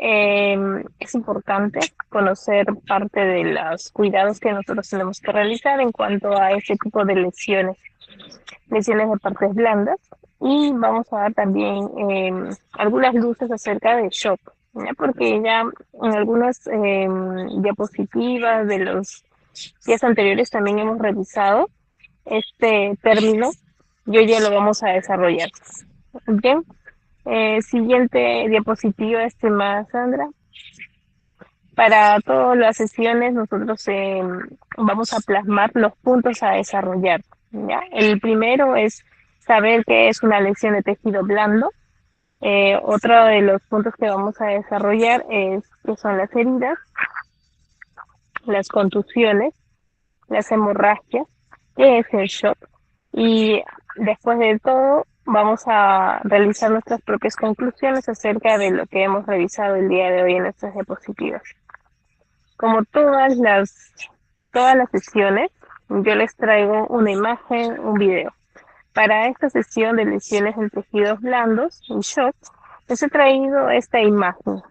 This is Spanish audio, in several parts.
es importante conocer parte de los cuidados que nosotros tenemos que realizar en cuanto a este tipo de lesiones de partes blandas. Y vamos a dar también algunas luces acerca del shock, ¿ya? Porque ya en algunas diapositivas de los días anteriores también hemos revisado este término y hoy ya lo vamos a desarrollar. Bien, siguiente diapositiva, estimada Sandra. Para todas las sesiones nosotros vamos a plasmar los puntos a desarrollar, ¿ya? El primero es saber qué es una lesión de tejido blando. Otro de los puntos que vamos a desarrollar es qué son las heridas, las contusiones, las hemorragias, qué es el shock. Y después de todo vamos a realizar nuestras propias conclusiones acerca de lo que hemos revisado el día de hoy en nuestras diapositivas. Como todas las sesiones, yo les traigo una imagen, un video. Para esta sesión de lesiones en tejidos blandos y shock, les he traído esta imagen.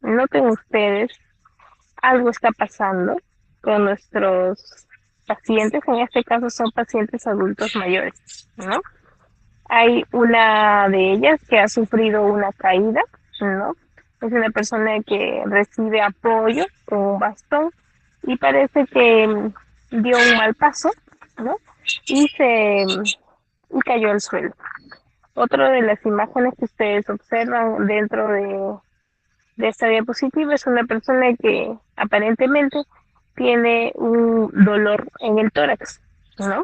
Noten ustedes, algo está pasando con nuestros pacientes, en este caso son pacientes adultos mayores, ¿no? Hay una de ellas que ha sufrido una caída, ¿no? Es una persona que recibe apoyo con un bastón y parece que dio un mal paso, ¿no? Y y cayó al suelo. Otra de las imágenes que ustedes observan dentro de esta diapositiva es una persona que aparentemente tiene un dolor en el tórax, ¿no?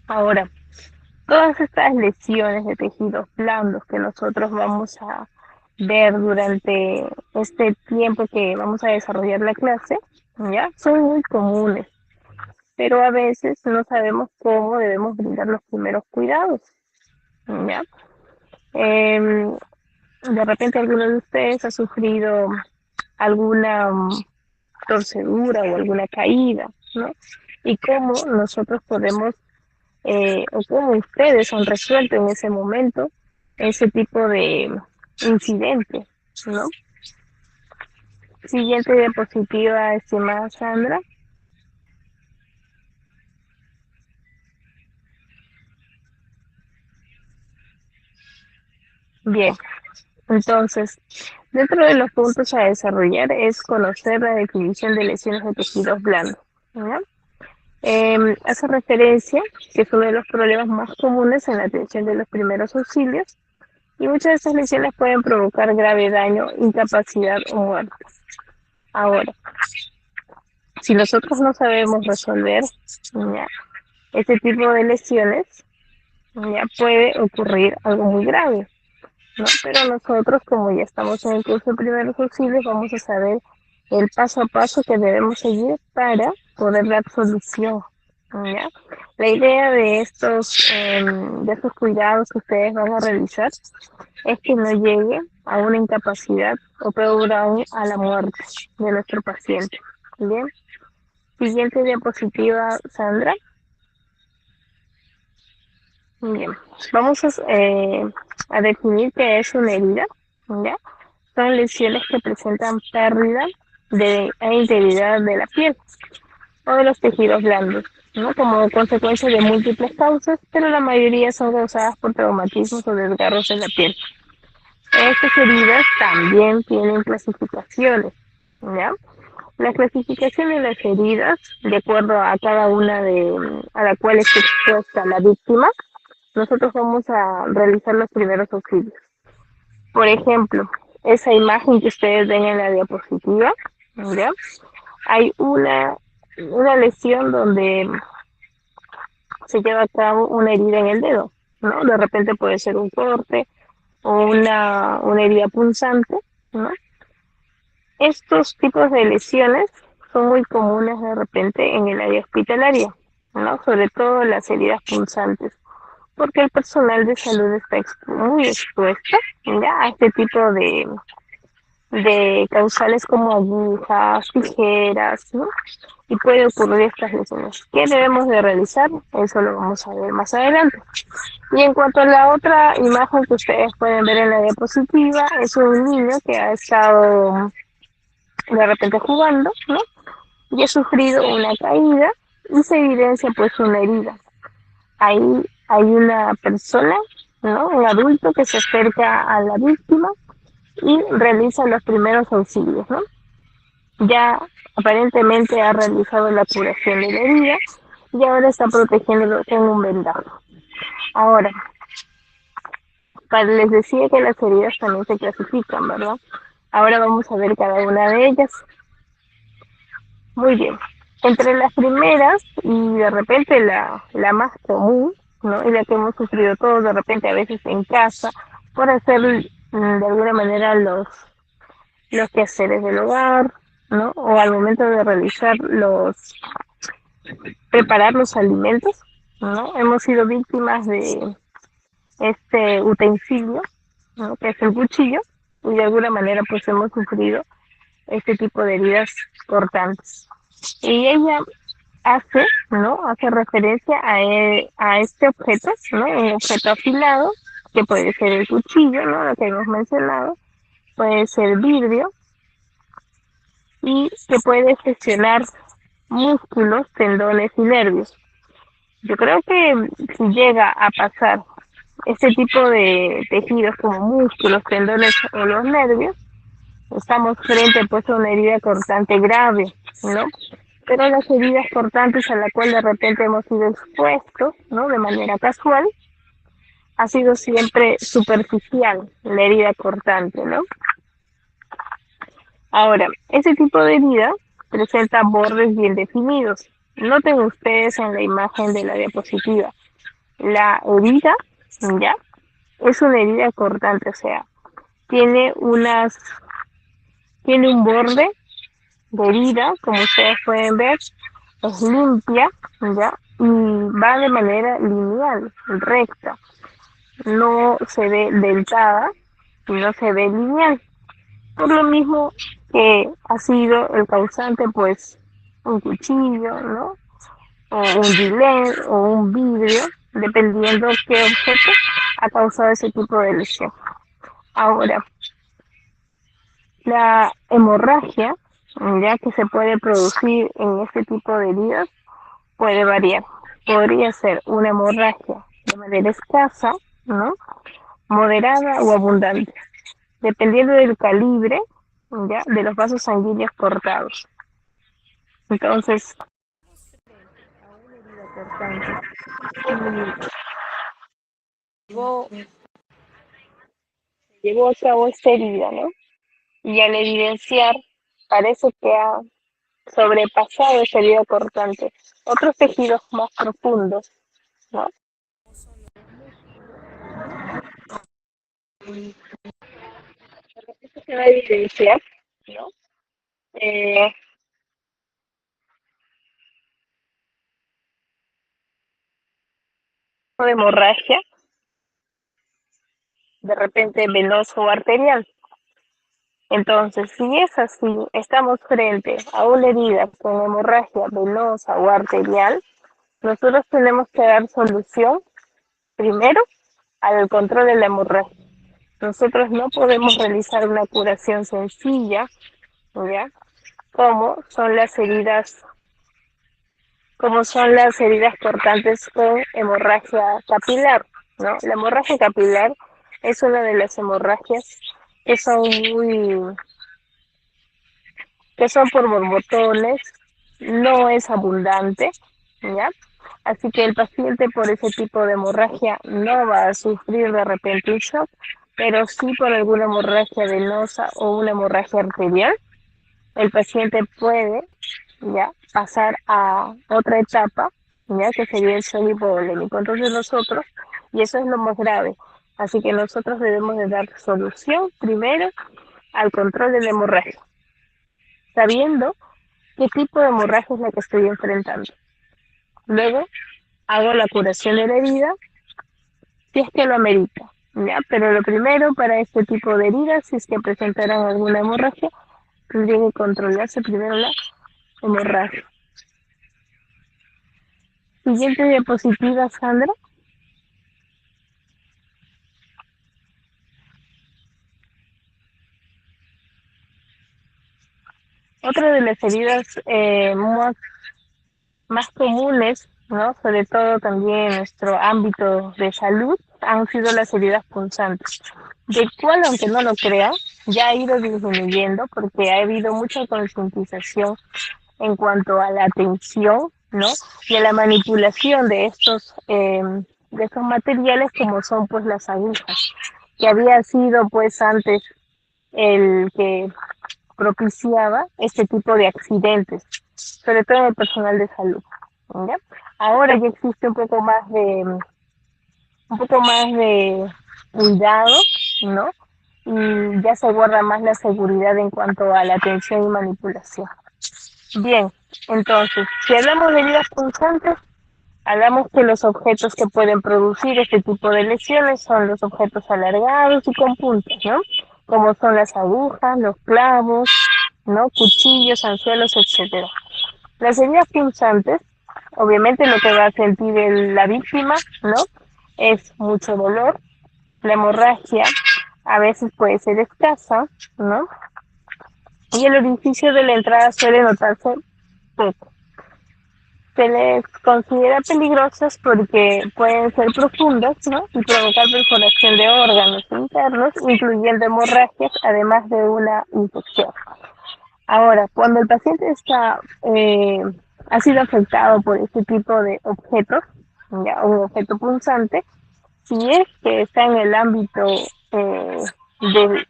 Ahora, todas estas lesiones de tejidos blandos que nosotros vamos a ver durante este tiempo que vamos a desarrollar la clase, ¿ya? Son muy comunes, pero a veces no sabemos cómo debemos brindar los primeros cuidados, ¿ya? Em, de repente alguno de ustedes ha sufrido alguna torcedura o alguna caída, ¿no? Y cómo nosotros podemos o cómo ustedes han resuelto en ese momento ese tipo de incidente, ¿no? Siguiente diapositiva, estimada Sandra. Bien, entonces, dentro de los puntos a desarrollar es conocer la definición de lesiones de tejidos blandos, ¿ya? Hace referencia que es uno de los problemas más comunes en la atención de los primeros auxilios y muchas de estas lesiones pueden provocar grave daño, incapacidad o muerte. Ahora, si nosotros no sabemos resolver, ¿ya?, este tipo de lesiones, ya puede ocurrir algo muy grave, ¿no? Pero nosotros, como ya estamos en el curso de primeros auxilios, vamos a saber el paso a paso que debemos seguir para poder dar solución, ¿ya? La idea de estos cuidados que ustedes van a realizar es que no llegue a una incapacidad o peor aún a la muerte de nuestro paciente. Bien. Siguiente diapositiva, Sandra. Bien. Vamos a definir qué es una herida, ¿ya? Son lesiones que presentan pérdida de integridad de la piel o de los tejidos blandos, ¿no? Como consecuencia de múltiples causas, pero la mayoría son causadas por traumatismos o desgarros en la piel. Estas heridas también tienen clasificaciones, ¿ya? La clasificación de las heridas, de acuerdo a cada una a la cual está expuesta la víctima, nosotros vamos a realizar los primeros auxilios. Por ejemplo, esa imagen que ustedes ven en la diapositiva, ¿ya? Hay una lesión donde se lleva a cabo una herida en el dedo, ¿no? De repente puede ser un corte o una herida punzante, ¿no? Estos tipos de lesiones son muy comunes de repente en el área hospitalaria, ¿no? Sobre todo las heridas punzantes, porque el personal de salud está muy expuesto, ¿ya?, a este tipo de causales como agujas, tijeras, ¿no? Y puede ocurrir estas lesiones. ¿Qué debemos de realizar? Eso lo vamos a ver más adelante. Y en cuanto a la otra imagen que ustedes pueden ver en la diapositiva, es un niño que ha estado de repente jugando, ¿no? Y ha sufrido una caída y se evidencia pues una herida. Ahí hay una persona, ¿no? Un adulto que se acerca a la víctima y realiza los primeros auxilios, ¿no? Ya aparentemente ha realizado la curación de la herida y ahora está protegiéndolo con un vendaje. Ahora, les decía que las heridas también se clasifican, ¿verdad? Ahora vamos a ver cada una de ellas. Muy bien. Entre las primeras y de repente la más común, ¿no? Y la que hemos sufrido todos de repente a veces en casa por hacer de alguna manera los quehaceres del hogar, ¿no? O al momento de realizar preparar los alimentos, ¿no? Hemos sido víctimas de este utensilio, ¿no? Que es el cuchillo, y de alguna manera pues hemos sufrido este tipo de heridas cortantes. Y ella hace, ¿no? Hace referencia a este objeto, ¿no? Un objeto afilado, que puede ser el cuchillo, ¿no? Lo que hemos mencionado, puede ser vidrio, y que puede presionar músculos, tendones y nervios. Yo creo que si llega a pasar este tipo de tejidos como músculos, tendones o los nervios, estamos frente pues a una herida cortante grave, ¿no? Pero las heridas cortantes a la cual de repente hemos sido expuestos, ¿no? De manera casual, ha sido siempre superficial la herida cortante, ¿no? Ahora, ese tipo de herida presenta bordes bien definidos. Noten ustedes en la imagen de la diapositiva, la herida, ¿ya? Es una herida cortante, o sea, tiene tiene un borde de herida, como ustedes pueden ver, es limpia, ¿ya? Y va de manera lineal, recta. No se ve dentada y no se ve lineal. Por lo mismo que ha sido el causante, pues, un cuchillo, ¿no? O un gilet o un vidrio, dependiendo qué objeto ha causado ese tipo de lesión. Ahora, la hemorragia, ya que se puede producir en este tipo de heridas, puede variar. Podría ser una hemorragia de manera escasa, ¿no? Moderada o abundante, dependiendo del calibre, ya, de los vasos sanguíneos cortados. Entonces, a una herida cortante, llevó, llevó a cabo esta herida, ¿no? Y al evidenciar, parece que ha sobrepasado esa herida cortante otros tejidos más profundos, ¿no? Esto se va a evidenciar, ¿no? Eh, de hemorragia, de repente venoso o arterial. Entonces, si es así, estamos frente a una herida con hemorragia venosa o arterial, nosotros tenemos que dar solución primero al control de la hemorragia. Nosotros no podemos realizar una curación sencilla, ¿ya? Como son las heridas, como son las heridas cortantes con hemorragia capilar, ¿no? La hemorragia capilar es una de las hemorragias que son muy que son por borbotones, no es abundante, ¿ya? Así que el paciente por ese tipo de hemorragia no va a sufrir de repente un shock, pero sí por alguna hemorragia venosa o una hemorragia arterial, el paciente puede ya pasar a otra etapa, ya que sería el shock hipovolémico. Entonces nosotros, y eso es lo más grave, así que nosotros debemos de dar solución primero al control de la hemorragia, sabiendo qué tipo de hemorragia es la que estoy enfrentando. Luego hago la curación de la herida si es que lo amerita, ¿ya? Pero lo primero para este tipo de heridas, si es que presentaran alguna hemorragia, tendría que controlarse primero la hemorragia. Siguiente diapositiva, Sandra. Otra de las heridas más comunes, ¿no? Sobre todo también en nuestro ámbito de salud, han sido las heridas punzantes, de cual, aunque no lo crean, ya ha ido disminuyendo porque ha habido mucha concientización en cuanto a la atención, ¿no? Y a la manipulación de estos materiales como son pues las agujas, que había sido pues antes el que propiciaba este tipo de accidentes, sobre todo en el personal de salud. ¿Ya? Ahora ya existe un poco más de cuidado, ¿no? Y ya se guarda más la seguridad en cuanto a la atención y manipulación. Bien, entonces, si hablamos de heridas punzantes, hablamos que los objetos que pueden producir este tipo de lesiones son los objetos alargados y con puntas, ¿no? Como son las agujas, los clavos, ¿no? Cuchillos, anzuelos, etcétera. Las heridas punzantes, obviamente lo que va a sentir la víctima, ¿no? Es mucho dolor, la hemorragia a veces puede ser escasa, ¿no? Y el orificio de la entrada suele notarse poco. Se les considera peligrosas porque pueden ser profundas, ¿no? Y provocar perforación de órganos internos, incluyendo hemorragias, además de una infección. Ahora, cuando el paciente ha sido afectado por este tipo de objetos, ya, un objeto punzante, si es que está en el ámbito de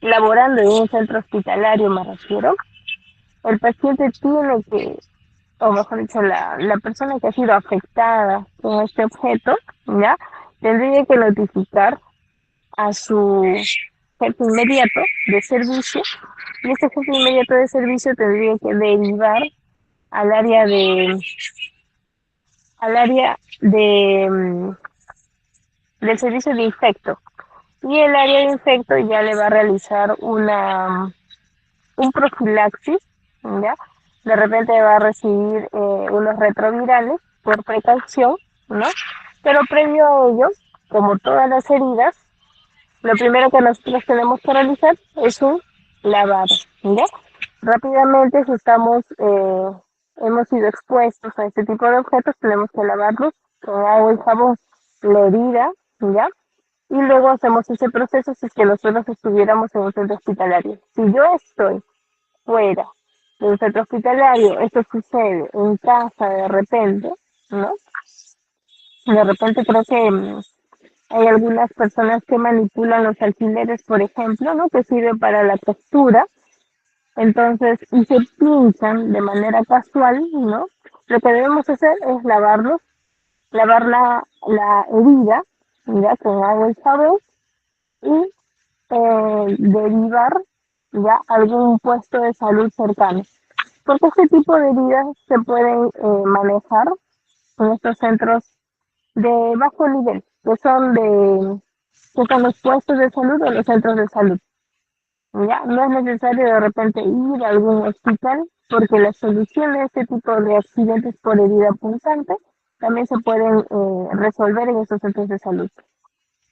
laborando en un centro hospitalario, me refiero, el paciente tiene que, o mejor dicho, la persona que ha sido afectada con este objeto, ya, tendría que notificar a su jefe inmediato de servicio, y este jefe inmediato de servicio tendría que derivar al área de al área de del servicio de infecto, y el área de infecto ya le va a realizar un profilaxis, ¿ya? De repente va a recibir unos retrovirales por precaución, ¿no? Pero previo a ello, como todas las heridas, lo primero que nosotros tenemos que realizar es un lavado, ¿ya? Rápidamente, si hemos sido expuestos a este tipo de objetos, tenemos que lavarlos con agua y jabón, la herida, ¿ya? Y luego hacemos ese proceso si es que nosotros estuviéramos en un centro hospitalario. Si yo estoy fuera de un centro hospitalario, esto sucede en casa de repente, ¿no? De repente creo que hay algunas personas que manipulan los alfileres, por ejemplo, ¿no? Que sirven para la costura, entonces, y se pinchan de manera casual, ¿no? Lo que debemos hacer es lavar la herida, ¿ya? Con agua y jabón, y derivar ya algún puesto de salud cercano. Porque este tipo de heridas se pueden manejar en estos centros de bajo nivel, que son los puestos de salud o los centros de salud. Ya no es necesario de repente ir a algún hospital porque la solución de este tipo de accidentes por herida punzante también se pueden resolver en estos centros de salud.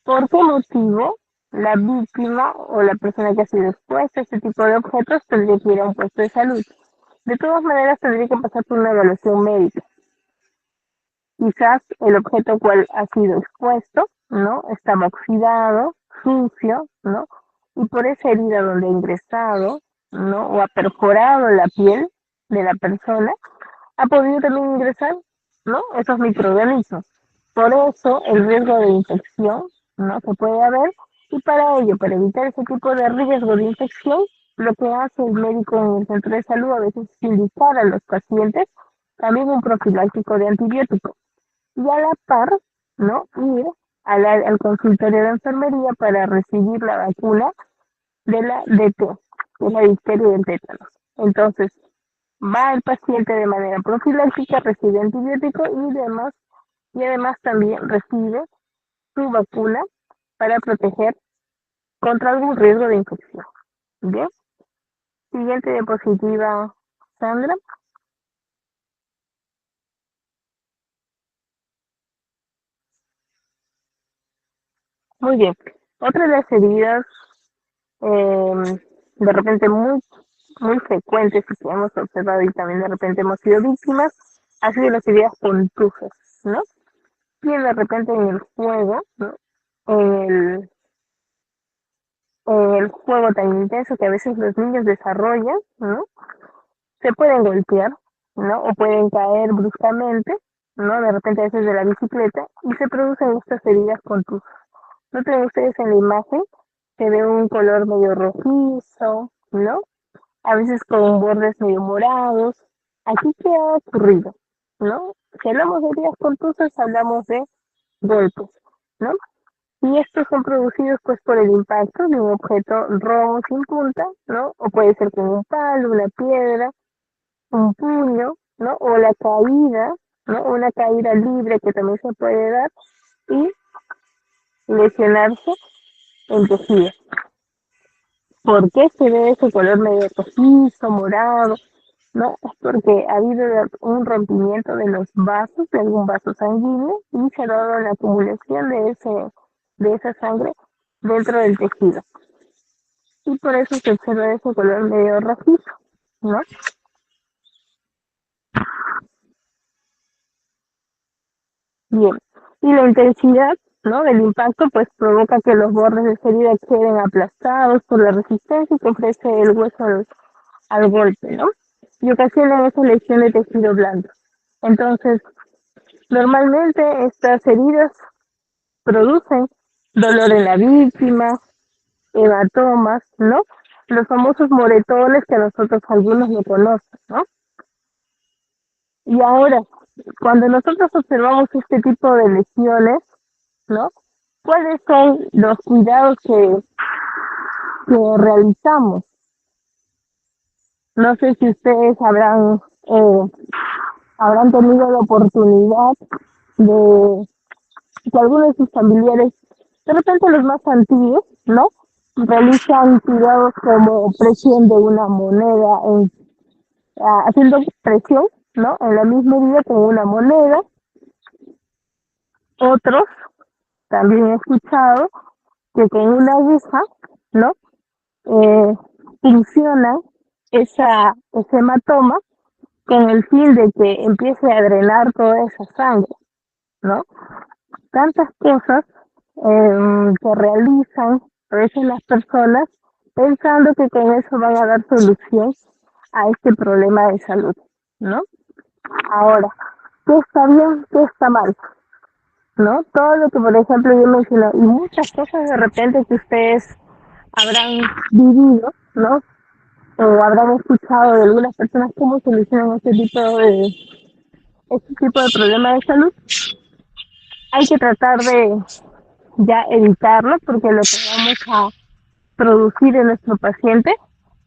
¿Por qué motivo la víctima o la persona que ha sido expuesta a este tipo de objetos tendría que ir a un puesto de salud? De todas maneras, tendría que pasar por una evaluación médica. Quizás el objeto cual ha sido expuesto, ¿no? Estaba oxidado, sucio, ¿no? Y por esa herida donde ha ingresado, ¿no? O ha perforado la piel de la persona, ha podido también ingresar, ¿no? Esos microorganismos. Por eso el riesgo de infección, ¿no? Se puede haber, y para ello, para evitar ese tipo de riesgo de infección, lo que hace el médico en el centro de salud a veces es indicar a los pacientes también un profiláctico de antibióticos y a la par, ¿no? Ir al consultorio de enfermería para recibir la vacuna de la DT, de la difteria y del tétanos. Entonces, va el paciente de manera profiláctica, recibe antibiótico y además también recibe su vacuna para proteger contra algún riesgo de infección. Bien, siguiente diapositiva, Sandra. Muy bien. Otra de las heridas de repente muy frecuentes y que hemos observado y también de repente hemos sido víctimas, ha sido las heridas contusas, ¿no? Y de repente en el juego, ¿no? En el, en el juego tan intenso que a veces los niños desarrollan, ¿no? Se pueden golpear, ¿no? O pueden caer bruscamente, ¿no? De repente a veces de la bicicleta y se producen estas heridas contusas. Noten ustedes en la imagen, se ve un color medio rojizo, ¿no? A veces con bordes medio morados. Aquí, ¿qué ha ocurrido? ¿No? Si hablamos de heridas contusas, hablamos de golpes, ¿no? Y estos son producidos pues por el impacto de un objeto rojo sin punta, ¿no? O puede ser con un palo, una piedra, un puño, ¿no? O la caída, ¿no? Una caída libre que también se puede dar y lesionarse el tejido. ¿Por qué se ve ese color medio rojizo, morado? No, es porque ha habido un rompimiento de los vasos, de algún vaso sanguíneo, y se ha dado la acumulación de esa sangre dentro del tejido. Y por eso se observa ese color medio rojizo, ¿no? Bien. Y la intensidad, ¿no? Del impacto, pues provoca que los bordes de esa herida queden aplastados por la resistencia que ofrece el hueso al golpe, ¿no? Y ocasionan esa lesión de tejido blando. Entonces, normalmente estas heridas producen dolor en la víctima, hematomas, ¿no? Los famosos moretones que nosotros algunos no conocen, ¿no? Y ahora, cuando nosotros observamos este tipo de lesiones, ¿no? ¿Cuáles son los cuidados que realizamos? No sé si ustedes habrán tenido la oportunidad de que algunos de sus familiares, de repente los más antiguos, ¿no? Realizan cuidados como presión de una moneda, haciendo presión, ¿no? En la misma herida con una moneda. Otros, también he escuchado, que con una aguja, ¿no? Eh, Funcionan ese hematoma con el fin de que empiece a drenar toda esa sangre, ¿no? Tantas cosas que realizan a veces las personas pensando que con eso van a dar solución a este problema de salud, ¿no? Ahora, ¿qué está bien, qué está mal? ¿No? Todo lo que, por ejemplo, yo mencioné, y muchas cosas de repente que ustedes habrán vivido, ¿no? O habrán escuchado de algunas personas cómo solucionan este tipo de problemas de salud. Hay que tratar de ya evitarlo porque lo que vamos a producir en nuestro paciente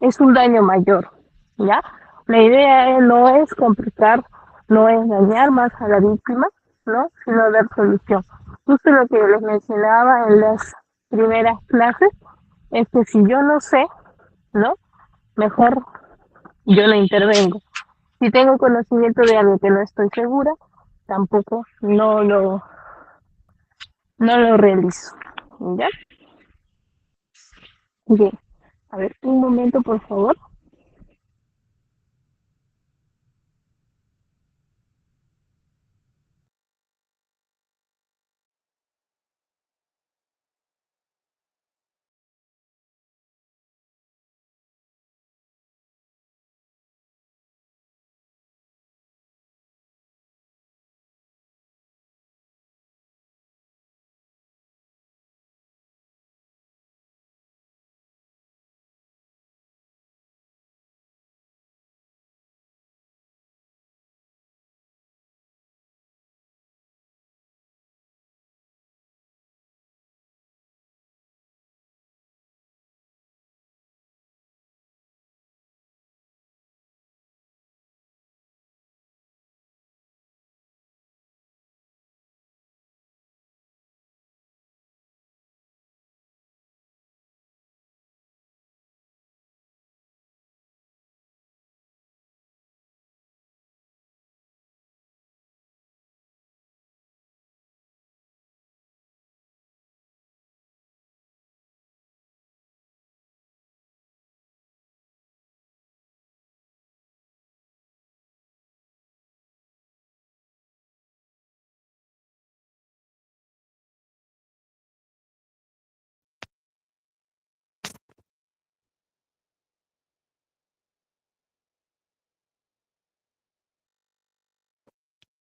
es un daño mayor, ¿ya? La idea no es complicar, no es dañar más a la víctima, ¿no? Sino dar solución. Justo lo que les mencionaba en las primeras clases es que si yo no sé, ¿no? Mejor yo no intervengo. Si tengo conocimiento de algo que no estoy segura, tampoco no lo realizo, ¿ya? Bien, a ver, un momento, por favor.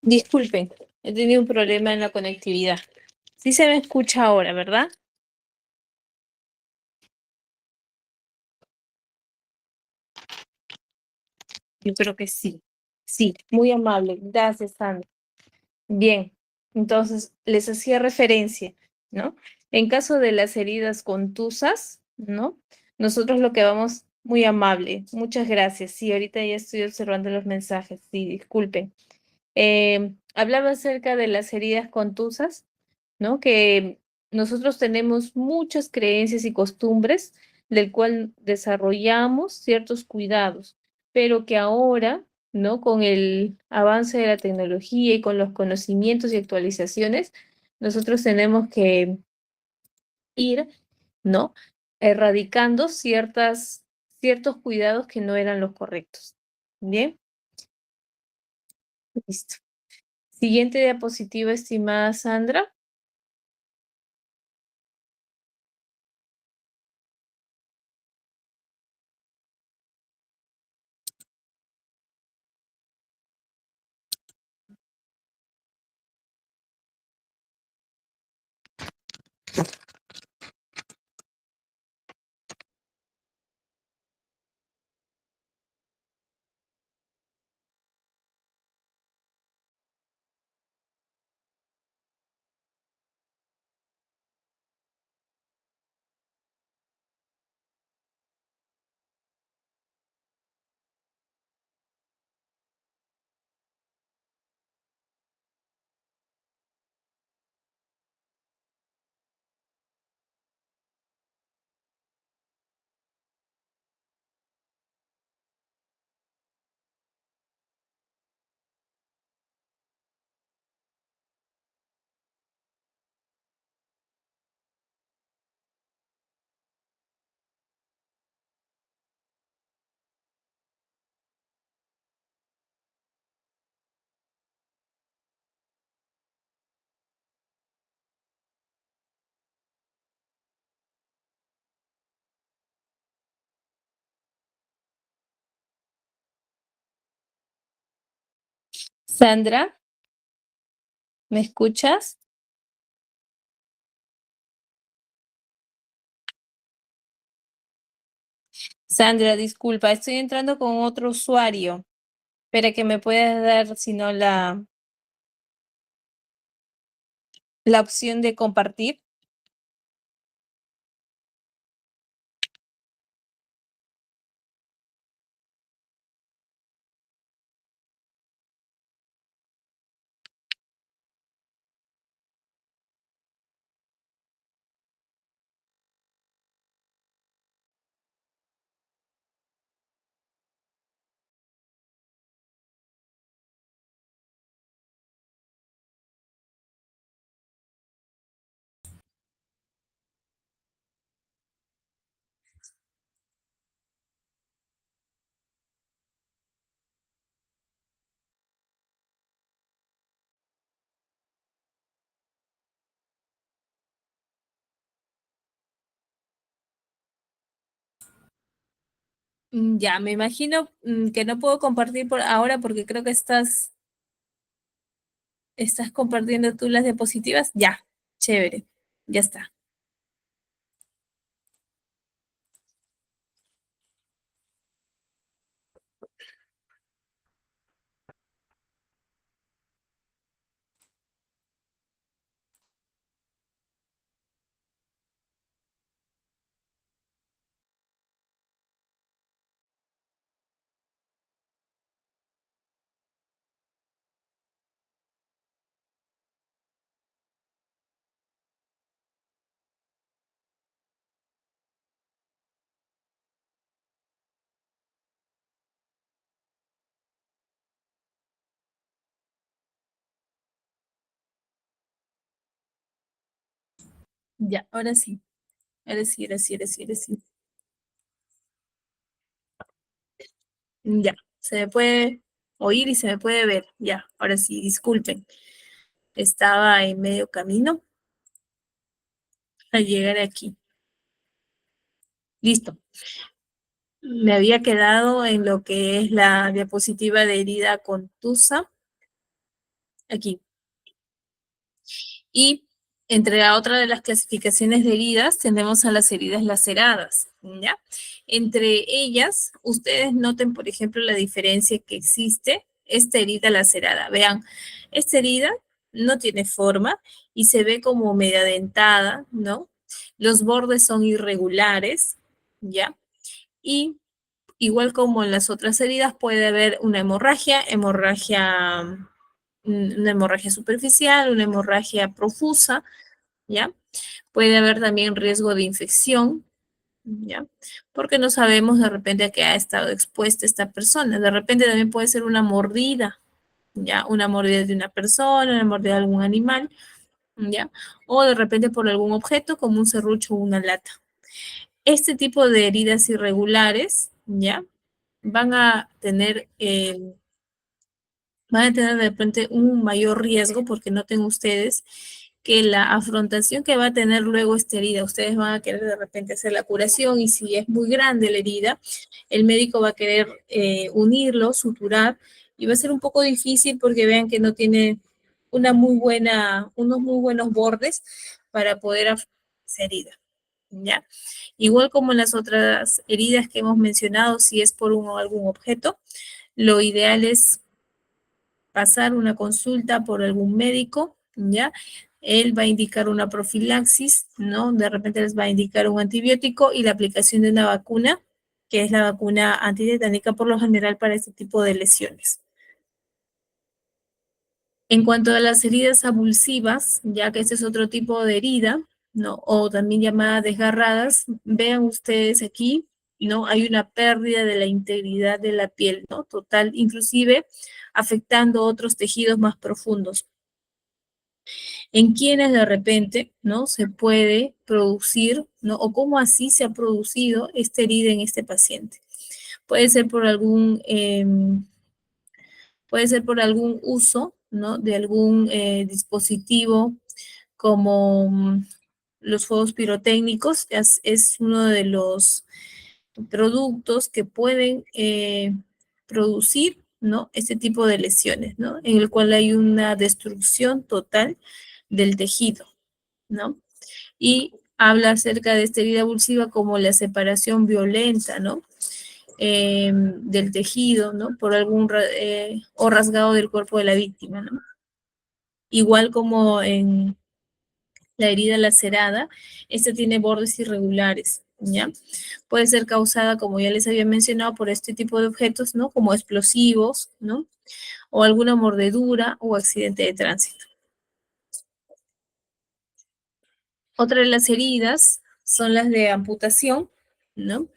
Disculpen, he tenido un problema en la conectividad. Sí se me escucha ahora, ¿verdad? Yo creo que sí. Sí, muy amable. Gracias, Sandra. Bien, entonces les hacía referencia, ¿no? En caso de las heridas contusas, ¿no? Nosotros lo que vamos, muy amable, muchas gracias. Sí, ahorita ya estoy observando los mensajes, sí, disculpen. Hablaba acerca de las heridas contusas, ¿no? Que nosotros tenemos muchas creencias y costumbres del cual desarrollamos ciertos cuidados, pero que ahora, ¿no? Con el avance de la tecnología y con los conocimientos y actualizaciones, nosotros tenemos que ir, ¿no? Erradicando ciertos cuidados que no eran los correctos. Bien, listo. Siguiente diapositiva, estimada Sandra. Sandra, ¿me escuchas? Sandra, disculpa, estoy entrando con otro usuario. Espera que me puedas dar, si no, la opción de compartir. Ya, me imagino que no puedo compartir por ahora porque creo que estás compartiendo tú las diapositivas. Ya, chévere, ya está. Ya, ahora sí, ahora sí, ahora sí, ahora sí, ahora sí. Ya, se me puede oír y se me puede ver. Ya, ahora sí, disculpen. Estaba en medio camino al llegar aquí. Listo. Me había quedado en lo que es la diapositiva de herida contusa. aquí. Y entre la otra de las clasificaciones de heridas, tenemos a las heridas laceradas, ¿ya? Entre ellas, ustedes noten, por ejemplo, la diferencia que existe, esta herida lacerada. Vean, esta herida no tiene forma y se ve como media dentada, ¿no? Los bordes son irregulares, ¿ya? Y igual como en las otras heridas, puede haber una hemorragia superficial, una hemorragia profusa, ¿ya? Puede haber también riesgo de infección, ¿ya? Porque no sabemos de repente a qué ha estado expuesta esta persona. De repente también puede ser una mordida, ¿ya? Una mordida de una persona, una mordida de algún animal, ¿ya? O de repente por algún objeto como un serrucho o una lata. Este tipo de heridas irregulares, ¿ya? Van a tener de repente un mayor riesgo porque noten ustedes que la afrontación que va a tener luego esta herida, ustedes van a querer de repente hacer la curación y si es muy grande la herida, el médico va a querer unirlo, suturar y va a ser un poco difícil porque vean que no tiene unos muy buenos bordes para poder afrontar esa herida, ¿ya? Igual como en las otras heridas que hemos mencionado, si es por algún objeto, lo ideal es pasar una consulta por algún médico, ¿ya? Él va a indicar una profilaxis, ¿no? De repente les va a indicar un antibiótico y la aplicación de una vacuna, que es la vacuna antitetánica por lo general para este tipo de lesiones. En cuanto a las heridas abulsivas, ya que este es otro tipo de herida, ¿no? O también llamadas desgarradas, vean ustedes aquí, ¿no? Hay una pérdida de la integridad de la piel, ¿no? Total, inclusive afectando otros tejidos más profundos. En quienes de repente, ¿no? Se puede producir, ¿no? O cómo así se ha producido esta herida en este paciente. Puede ser por algún uso, ¿no? De algún dispositivo como los fuegos pirotécnicos, es uno de los productos que pueden producir, ¿no? Este tipo de lesiones, ¿no? En el cual hay una destrucción total del tejido, ¿no? Y habla acerca de esta herida abulsiva como la separación violenta, ¿no? Del tejido, ¿no? Por o rasgado del cuerpo de la víctima, ¿no? Igual como en la herida lacerada, esta tiene bordes irregulares, ¿ya? Puede ser causada, como ya les había mencionado, por este tipo de objetos, ¿no? Como explosivos, ¿no? O alguna mordedura o accidente de tránsito. Otra de las heridas son las de amputación, ¿no?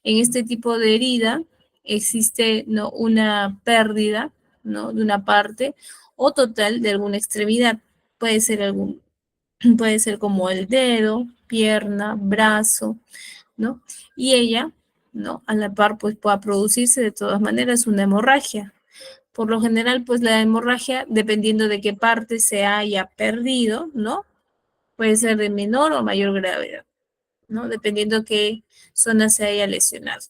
En este tipo de herida existe, ¿no? Una pérdida, ¿no? De una parte o total de alguna extremidad. Puede ser puede ser como el dedo, pierna, brazo, ¿no? Y ella, ¿no? A la par, pues pueda producirse de todas maneras una hemorragia. Por lo general, pues la hemorragia, dependiendo de qué parte se haya perdido, ¿no? Puede ser de menor o mayor gravedad, ¿no? Dependiendo qué zona se haya lesionado.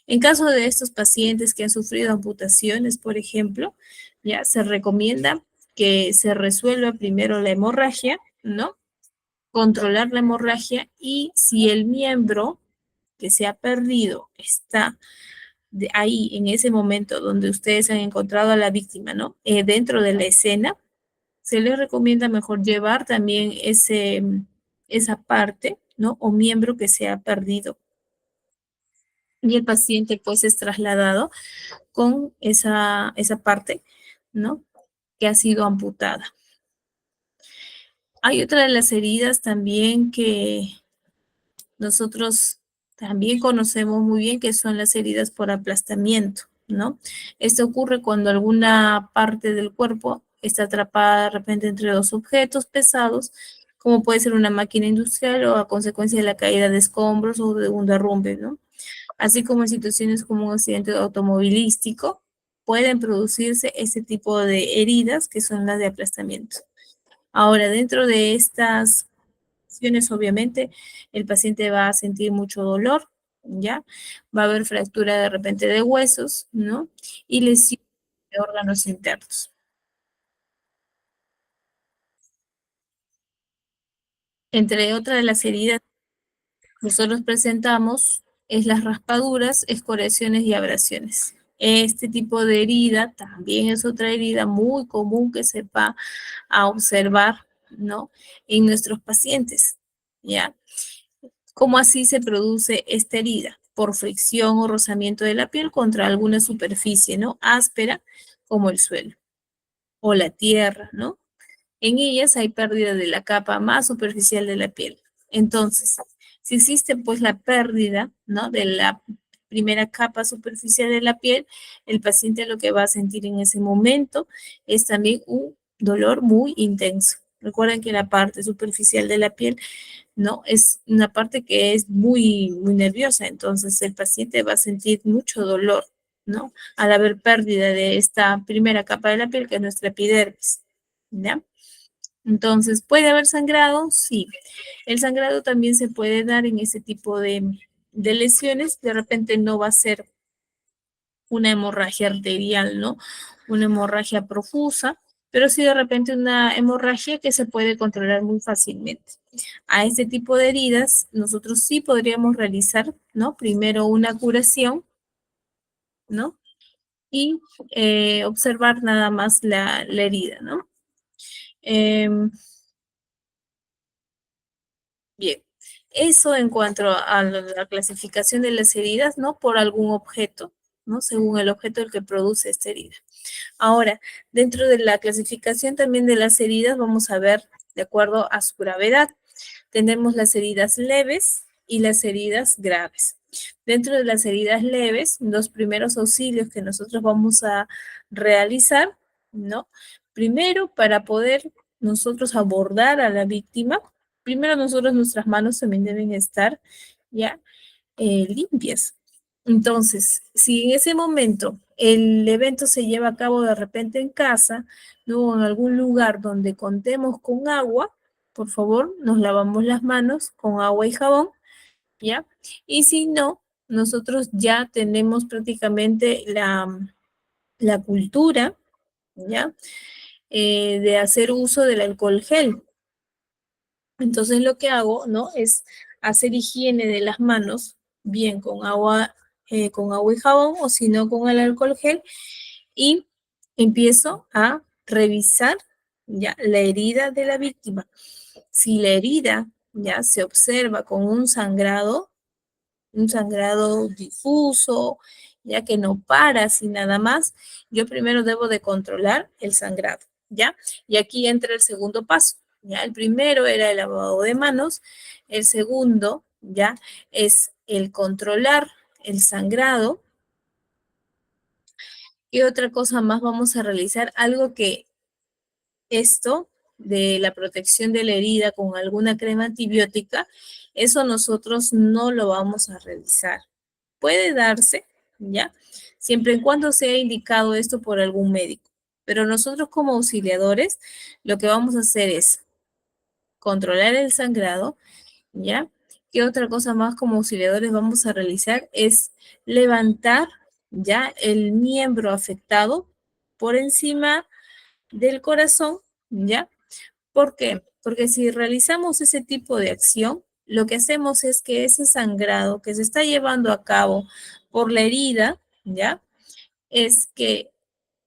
En caso de estos pacientes que han sufrido amputaciones, por ejemplo, ya se recomienda que se resuelva primero la hemorragia, ¿no? Controlar la hemorragia y si el miembro que se ha perdido está ahí en ese momento donde ustedes han encontrado a la víctima, ¿no? Dentro de la escena, se les recomienda mejor llevar también esa parte, ¿no? O miembro que se ha perdido. Y el paciente pues es trasladado con esa parte, ¿no? Que ha sido amputada. Hay otra de las heridas también que nosotros también conocemos muy bien, que son las heridas por aplastamiento, ¿no? Esto ocurre cuando alguna parte del cuerpo está atrapada de repente entre dos objetos pesados, como puede ser una máquina industrial o a consecuencia de la caída de escombros o de un derrumbe, ¿no? Así como en situaciones como un accidente automovilístico, pueden producirse este tipo de heridas que son las de aplastamiento. Ahora, dentro de estas lesiones, obviamente, el paciente va a sentir mucho dolor, ¿ya? Va a haber fractura de repente de huesos, ¿no? Y lesiones de órganos internos. Entre otras de las heridas que nosotros presentamos es las raspaduras, escoriaciones y abrasiones. Este tipo de herida también es otra herida muy común que se va a observar, ¿no? En nuestros pacientes, ¿ya? ¿Cómo así se produce esta herida? Por fricción o rozamiento de la piel contra alguna superficie, ¿no? Áspera, como el suelo o la tierra, ¿no? En ellas hay pérdida de la capa más superficial de la piel. Entonces, si existe pues la pérdida, ¿no? De la primera capa superficial de la piel, el paciente lo que va a sentir en ese momento es también un dolor muy intenso. Recuerden que la parte superficial de la piel, ¿no? Es una parte que es muy nerviosa, entonces el paciente va a sentir mucho dolor, ¿no? Al haber pérdida de esta primera capa de la piel, que es nuestra epidermis, ¿ya? Entonces, ¿puede haber sangrado? Sí. El sangrado también se puede dar en ese tipo de lesiones. De repente no va a ser una hemorragia arterial, ¿no? Una hemorragia profusa, pero sí de repente una hemorragia que se puede controlar muy fácilmente. A este tipo de heridas, nosotros sí podríamos realizar, ¿no? Primero una curación, ¿no? Y observar nada más la herida, ¿no? Bien, eso en cuanto a la clasificación de las heridas, ¿no? Por algún objeto, ¿no? Según el objeto el que produce esta herida. Ahora, dentro de la clasificación también de las heridas, vamos a ver de acuerdo a su gravedad. Tenemos las heridas leves y las heridas graves. Dentro de las heridas leves, los primeros auxilios que nosotros vamos a realizar, ¿no? Primero, para poder nosotros abordar a la víctima, primero nosotros, nuestras manos también deben estar ya limpias. Entonces, si en ese momento el evento se lleva a cabo de repente en casa, ¿no? En algún lugar donde contemos con agua, por favor, nos lavamos las manos con agua y jabón, ¿ya? Y si no, nosotros ya tenemos prácticamente la cultura, ¿ya? De hacer uso del alcohol gel. Entonces lo que hago, ¿no? Es hacer higiene de las manos, bien con agua y jabón, o si no, con el alcohol gel, y empiezo a revisar ya la herida de la víctima. Si la herida ya se observa con un sangrado difuso, ya que no para sin nada más, yo primero debo de controlar el sangrado, ¿ya? Y aquí entra el segundo paso, ¿ya? El primero era el lavado de manos, el segundo, ¿ya? Es el controlar el sangrado. Y otra cosa más vamos a realizar, algo que esto de la protección de la herida con alguna crema antibiótica, eso nosotros no lo vamos a realizar. Puede darse, ¿ya? Siempre y cuando sea indicado esto por algún médico. Pero nosotros como auxiliadores, lo que vamos a hacer es controlar el sangrado, ¿ya? ¿Qué otra cosa más como auxiliadores vamos a realizar? Es levantar, ¿ya? El miembro afectado por encima del corazón, ¿ya? ¿Por qué? Porque si realizamos ese tipo de acción, lo que hacemos es que ese sangrado que se está llevando a cabo por la herida, ¿ya? Es que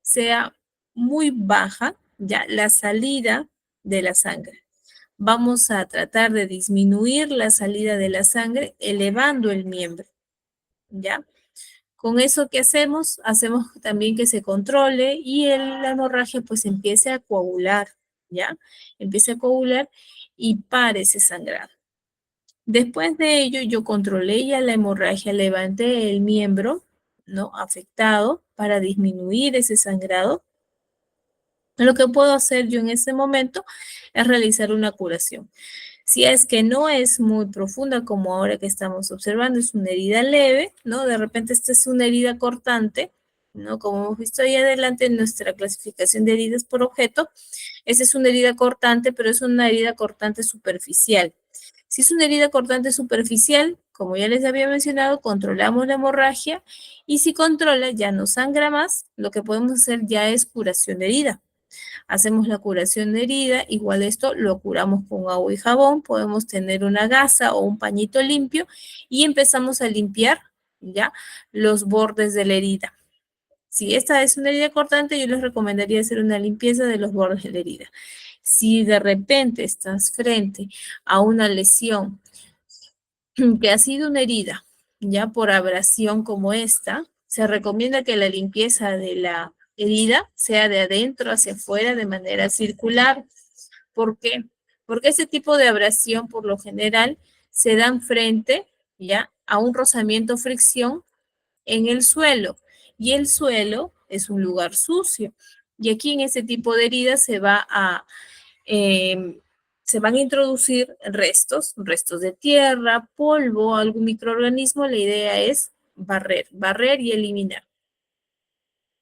sea muy baja, ¿ya? La salida de la sangre. Vamos a tratar de disminuir la salida de la sangre elevando el miembro, ¿ya? Con eso que hacemos, hacemos también que se controle y la hemorragia pues empiece a coagular, ¿ya? Empiece a coagular y pare ese sangrado. Después de ello, yo controlé ya la hemorragia, levanté el miembro, ¿no? Afectado para disminuir ese sangrado. Lo que puedo hacer yo en ese momento es realizar una curación. Si es que no es muy profunda como ahora que estamos observando, es una herida leve, ¿no? De repente esta es una herida cortante, ¿no? Como hemos visto ahí adelante en nuestra clasificación de heridas por objeto, esta es una herida cortante, pero es una herida cortante superficial. Si es una herida cortante superficial, como ya les había mencionado, controlamos la hemorragia y si controla, ya no sangra más, lo que podemos hacer ya es curación de herida. hacemos la curación de herida, igual esto lo curamos con agua y jabón, podemos tener una gasa o un pañito limpio y empezamos a limpiar, ¿ya? Los bordes de la herida. Si esta es una herida cortante, yo les recomendaría hacer una limpieza de los bordes de la herida. Si de repente estás frente a una lesión que ha sido una herida, ya por abrasión como esta, se recomienda que la limpieza de la herida sea de adentro hacia afuera de manera circular. ¿Por qué? Porque ese tipo de abrasión, por lo general, se dan frente, ya, a un rozamiento fricción en el suelo. Y el suelo es un lugar sucio. Y aquí en ese tipo de heridas se van a introducir restos de tierra, polvo, algún microorganismo. La idea es barrer y eliminar.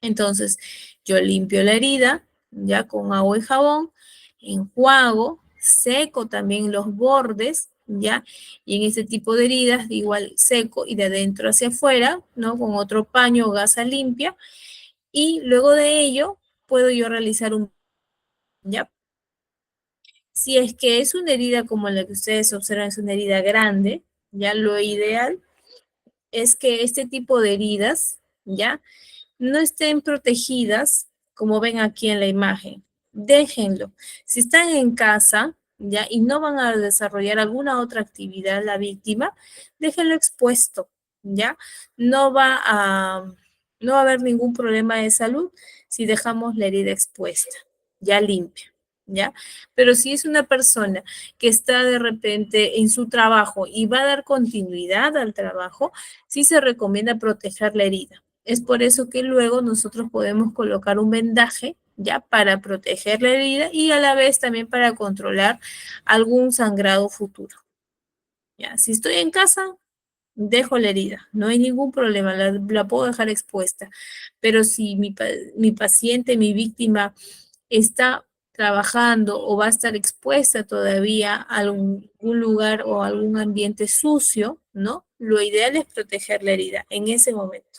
Entonces, yo limpio la herida, ya con agua y jabón, enjuago, seco también los bordes, ya, y en este tipo de heridas, igual seco y de adentro hacia afuera, ¿no? Con otro paño o gasa limpia, y luego de ello, puedo yo realizar ya. Si es que es una herida como la que ustedes observan, es una herida grande, ya lo ideal es que este tipo de heridas, ya, no estén protegidas como ven aquí en la imagen. Déjenlo. Si están en casa, ya, y no van a desarrollar alguna otra actividad la víctima, déjenlo expuesto, ya. No va a, no va a haber ningún problema de salud si dejamos la herida expuesta, ya limpia, ya. Pero si es una persona que está de repente en su trabajo y va a dar continuidad al trabajo, sí se recomienda proteger la herida. Es por eso que luego nosotros podemos colocar un vendaje, ya, para proteger la herida y a la vez también para controlar algún sangrado futuro. Ya, si estoy en casa, dejo la herida, no hay ningún problema, la puedo dejar expuesta. Pero si mi paciente, mi víctima, está trabajando o va a estar expuesta todavía a algún lugar o algún ambiente sucio, ¿no? Lo ideal es proteger la herida en ese momento.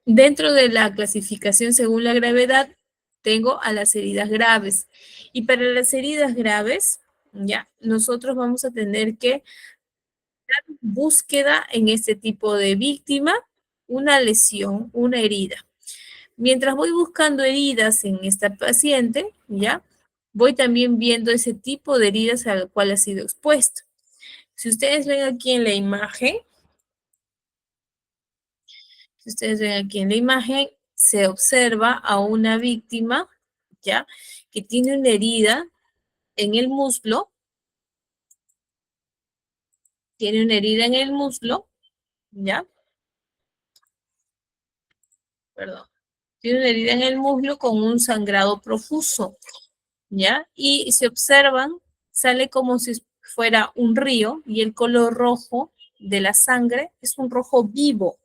Dentro de la clasificación según la gravedad, tengo a las heridas graves. Y para las heridas graves, ya, nosotros vamos a tener que dar búsqueda en este tipo de víctima, una lesión, una herida. Mientras voy buscando heridas en esta paciente, ya, voy también viendo ese tipo de heridas al cual ha sido expuesto. Si ustedes ven aquí en la imagen, si ustedes ven aquí en la imagen, se observa a una víctima, ¿ya? Que tiene una herida en el muslo, tiene una herida en el muslo, ¿ya? Perdón. Tiene una herida en el muslo con un sangrado profuso, ¿ya? Y se observan, sale como si fuera un río y el color rojo de la sangre es un rojo vivo.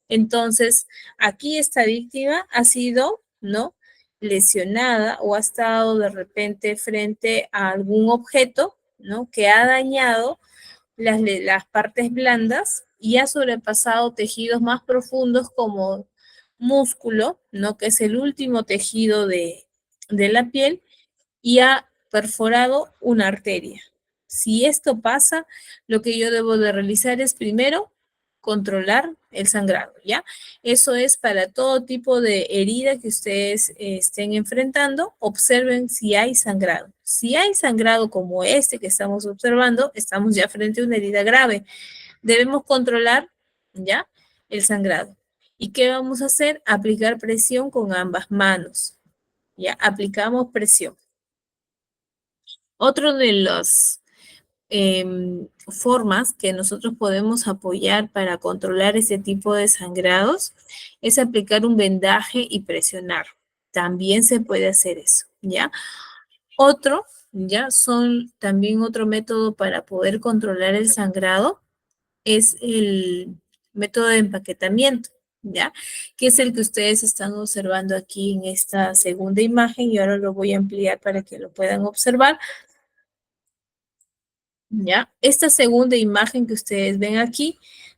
Entonces, aquí esta víctima ha sido, ¿no? Lesionada o ha estado de repente frente a algún objeto, ¿no? Que ha dañado las partes blandas y ha sobrepasado tejidos más profundos como músculo, ¿no? Que es el último tejido de la piel y ha perforado una arteria. Si esto pasa, lo que yo debo de realizar es primero controlar el sangrado, ¿ya? Eso es para todo tipo de herida que ustedes estén enfrentando, observen si hay sangrado. Si hay sangrado como este que estamos observando, estamos ya frente a una herida grave. Debemos controlar, ¿ya? El sangrado. ¿Y qué vamos a hacer? Aplicar presión con ambas manos, ¿ya? Aplicamos presión. Otro de las formas que nosotros podemos apoyar para controlar ese tipo de sangrados es aplicar un vendaje y presionar. También se puede hacer eso, ¿ya? Otro, ¿ya? También otro método para poder controlar el sangrado es el método de empaquetamiento, ¿ya? Que es el que ustedes están observando aquí en esta segunda imagen y ahora lo voy a ampliar para que lo puedan observar. ¿Ya? Esta segunda imagen que ustedes ven aquí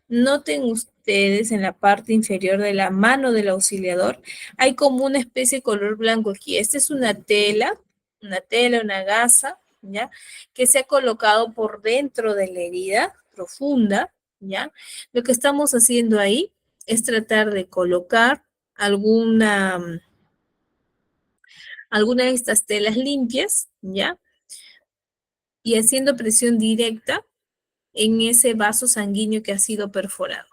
noten ustedes en la parte inferior de la mano del auxiliador, hay como una especie de color blanco aquí. Esta es una gasa, ¿ya? Que se ha colocado por dentro de la herida profunda, ¿ya? Lo que estamos haciendo ahí es tratar de colocar alguna, alguna de estas telas limpias, ¿ya? Y haciendo presión directa en ese vaso sanguíneo que ha sido perforado.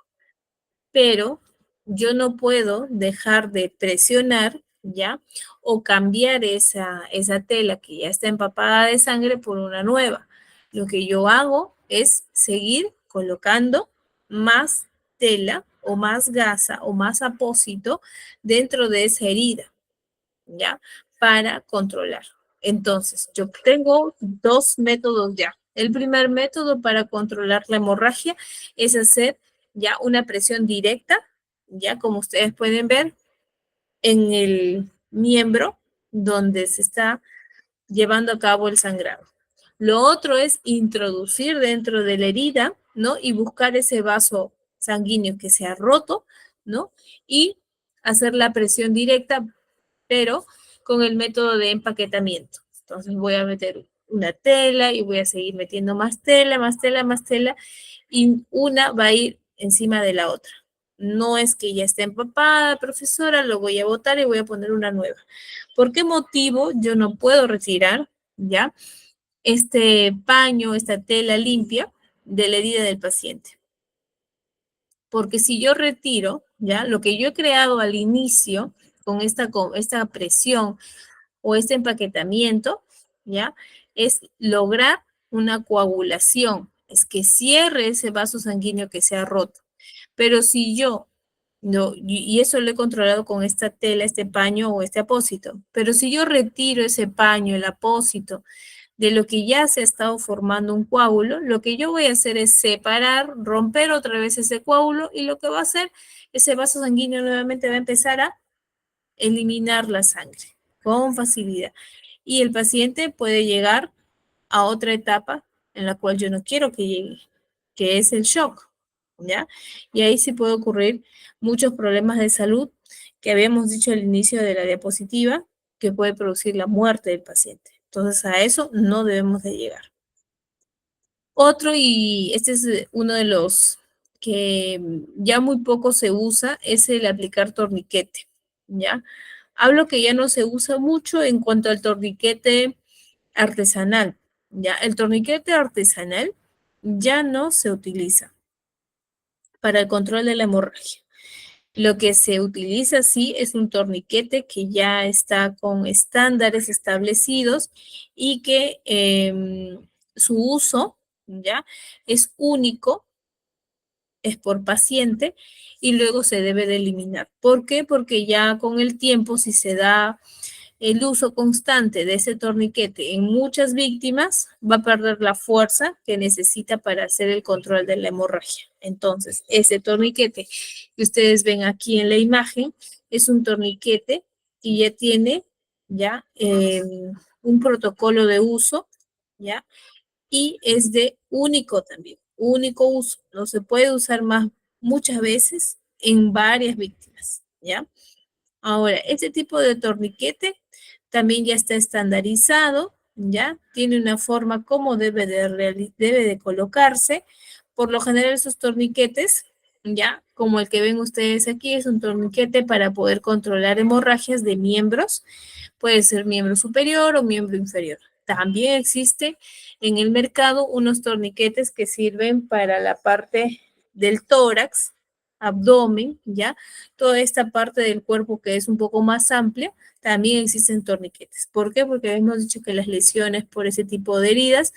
Pero yo no puedo dejar de presionar, ¿ya? O cambiar esa tela que ya está empapada de sangre por una nueva. Lo que yo hago es seguir colocando más tela o más gasa o más apósito dentro de esa herida, ¿ya? Para controlar. Entonces, yo tengo dos métodos ya. El primer método para controlar la hemorragia es hacer ya una presión directa, ya como ustedes pueden ver, en el miembro donde se está llevando a cabo el sangrado. Lo otro es introducir dentro de la herida, ¿no? Y buscar ese vaso sanguíneo que se ha roto, ¿no? Y hacer la presión directa, pero con el método de empaquetamiento. Entonces voy a meter una tela y voy a seguir metiendo más tela, más tela, más tela, y una va a ir encima de la otra. No es que ya esté empapada, profesora, lo voy a botar y voy a poner una nueva. ¿Por qué motivo yo no puedo retirar, ya, este paño, esta tela limpia de la herida del paciente? Porque si yo retiro, ya, lo que yo he creado al inicio con esta presión o este empaquetamiento, ya, es lograr una coagulación, es que cierre ese vaso sanguíneo que se ha roto. Pero si yo, no, y eso lo he controlado con esta tela, este paño o este apósito, pero si yo retiro ese paño, el apósito, de lo que ya se ha estado formando un coágulo, lo que yo voy a hacer es separar, romper otra vez ese coágulo y lo que va a hacer, ese vaso sanguíneo nuevamente va a empezar a eliminar la sangre con facilidad. Y el paciente puede llegar a otra etapa en la cual yo no quiero que llegue, que es el shock, ¿ya? Y ahí sí puede ocurrir muchos problemas de salud que habíamos dicho al inicio de la diapositiva, que puede producir la muerte del paciente. Entonces a eso no debemos de llegar. Otro, y este es uno de los que ya muy poco se usa, es el aplicar torniquete, ¿ya? Hablo que ya no se usa mucho en cuanto al torniquete artesanal, ¿ya? El torniquete artesanal ya no se utiliza para el control de la hemorragia. Lo que se utiliza, sí, es un torniquete que ya está con estándares establecidos y que su uso, ¿ya? Es único, es por paciente y luego se debe de eliminar. ¿Por qué? Porque ya con el tiempo, si se da el uso constante de ese torniquete en muchas víctimas, va a perder la fuerza que necesita para hacer el control de la hemorragia. Entonces, ese torniquete que ustedes ven aquí en la imagen es un torniquete que ya tiene ya un protocolo de uso, ¿ya? Y es de único también, único uso. No se puede usar más muchas veces en varias víctimas, ¿ya? Ahora, este tipo de torniquete también ya está estandarizado, ¿ya? Tiene una forma como debe de colocarse. Por lo general, esos torniquetes, ¿ya? Como el que ven ustedes aquí, es un torniquete para poder controlar hemorragias de miembros. Puede ser miembro superior o miembro inferior. También existe en el mercado unos torniquetes que sirven para la parte del tórax, abdomen, ¿ya? Toda esta parte del cuerpo que es un poco más amplia, también existen torniquetes. ¿Por qué? Porque hemos dicho que las lesiones por ese tipo de heridas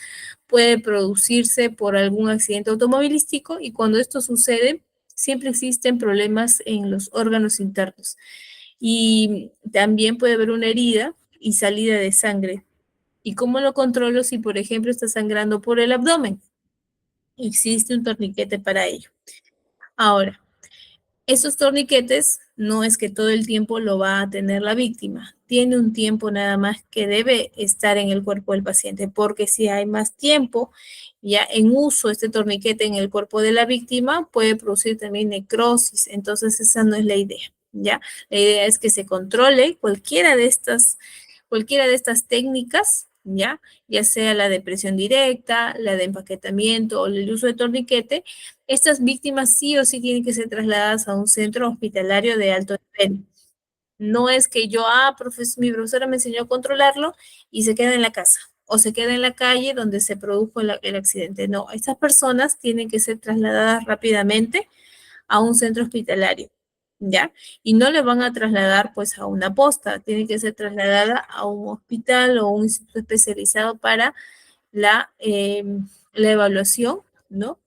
pueden producirse por algún accidente automovilístico y cuando esto sucede, siempre existen problemas en los órganos internos. Y también puede haber una herida y salida de sangre. ¿Y cómo lo controlo si, por ejemplo, está sangrando por el abdomen? Existe un torniquete para ello. Ahora, Esos torniquetes no es que todo el tiempo lo va a tener la víctima, tiene un tiempo nada más que debe estar en el cuerpo del paciente, porque si hay más tiempo ya en uso este torniquete en el cuerpo de la víctima, puede producir también necrosis, entonces esa no es la idea, ¿ya? La idea es que se controle cualquiera de estas técnicas, ¿ya? Ya sea la de presión directa, la de empaquetamiento o el uso de torniquete, estas víctimas sí o sí tienen que ser trasladadas a un centro hospitalario de alto nivel. No es que yo, mi profesora me enseñó a controlarlo y se queda en la casa o se queda en la calle donde se produjo el accidente. No, estas personas tienen que ser trasladadas rápidamente a un centro hospitalario, ¿ya? Y no le van a trasladar pues a una posta, tiene que ser trasladada a un hospital o un instituto especializado para la, la evaluación, ¿no?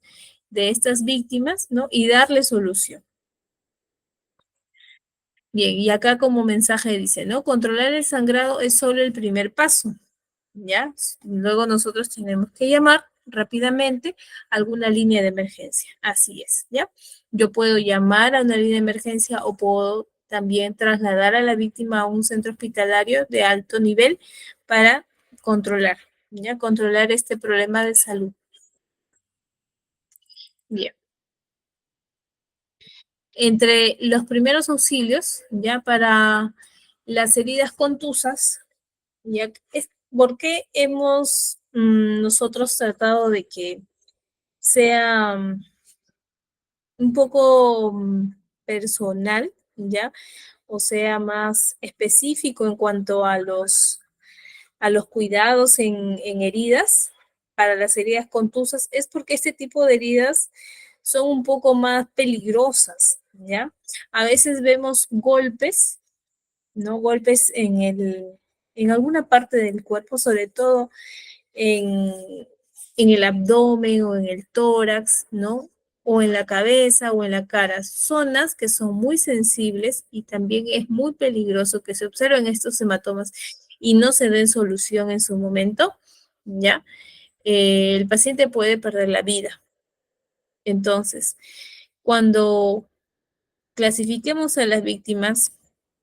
De estas víctimas, ¿no? Y darle solución. Bien, y acá como mensaje dice, ¿no? Controlar el sangrado es solo el primer paso, ¿ya? Luego nosotros tenemos que llamar rápidamente a alguna línea de emergencia. Así es, ¿ya? Yo puedo llamar a una línea de emergencia o puedo también trasladar a la víctima a un centro hospitalario de alto nivel para controlar, ¿ya? Controlar este problema de salud. Bien. Entre los primeros auxilios, ya para las heridas contusas, ya es, ¿por qué hemos nosotros tratado de que sea un poco personal, ya? O sea, más específico en cuanto a los cuidados en heridas, para las heridas contusas, es porque este tipo de heridas son un poco más peligrosas, ¿ya? A veces vemos golpes, ¿no? Golpes en alguna parte del cuerpo, sobre todo en, en el abdomen o en el tórax, ¿no? O en la cabeza o en la cara, zonas que son muy sensibles y también es muy peligroso que se observen estos hematomas y no se den solución en su momento, ¿ya? El paciente puede perder la vida. Entonces, cuando clasifiquemos a las víctimas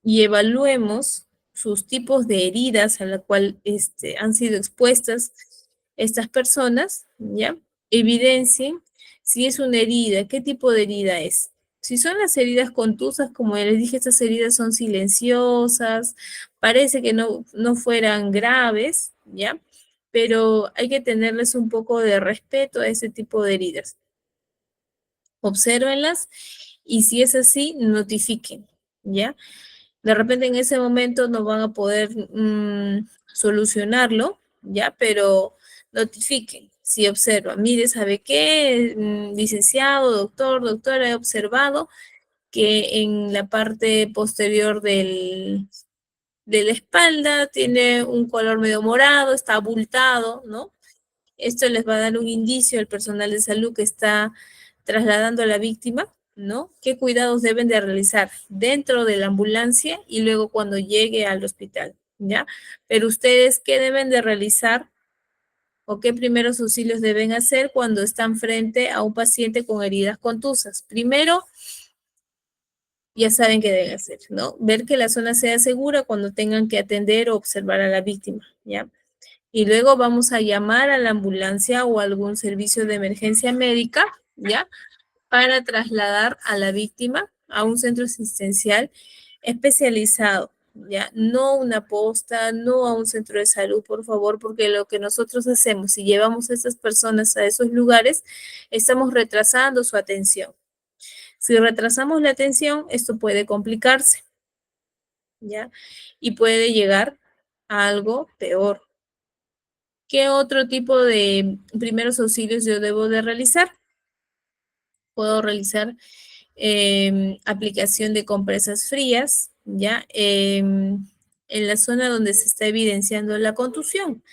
y evaluemos sus tipos de heridas a la cual han sido expuestas estas personas, ¿ya? Evidencien si es una herida, qué tipo de herida es. Si son las heridas contusas, como les dije, estas heridas son silenciosas, parece que no fueran graves, ¿ya? Pero hay que tenerles un poco de respeto a ese tipo de heridas. Obsérvenlas y si es así, notifiquen, ¿ya? De repente en ese momento no van a poder solucionarlo, ¿ya? Pero notifiquen si observan. Mire, ¿sabe qué? Licenciado, doctor, doctora, he observado que en la parte posterior de la espalda tiene un color medio morado, está abultado, ¿no? Esto les va a dar un indicio al personal de salud que está trasladando a la víctima, ¿no? ¿Qué cuidados deben de realizar dentro de la ambulancia y luego cuando llegue al hospital, ¿ya? Pero ustedes, ¿qué deben de realizar o qué primeros auxilios deben hacer cuando están frente a un paciente con heridas contusas? Primero, ya saben qué deben hacer, ¿no? Ver que la zona sea segura cuando tengan que atender o observar a la víctima, ¿ya? Y luego vamos a llamar a la ambulancia o algún servicio de emergencia médica, ¿ya? Para trasladar a la víctima a un centro asistencial especializado, ¿ya? No una posta, no a un centro de salud, por favor, porque lo que nosotros hacemos, si llevamos a estas personas a esos lugares, estamos retrasando su atención. Si retrasamos la atención, esto puede complicarse, ¿ya? Y puede llegar a algo peor. ¿Qué otro tipo de primeros auxilios yo debo de realizar? Puedo realizar aplicación de compresas frías, ¿ya? En la zona donde se está evidenciando la contusión.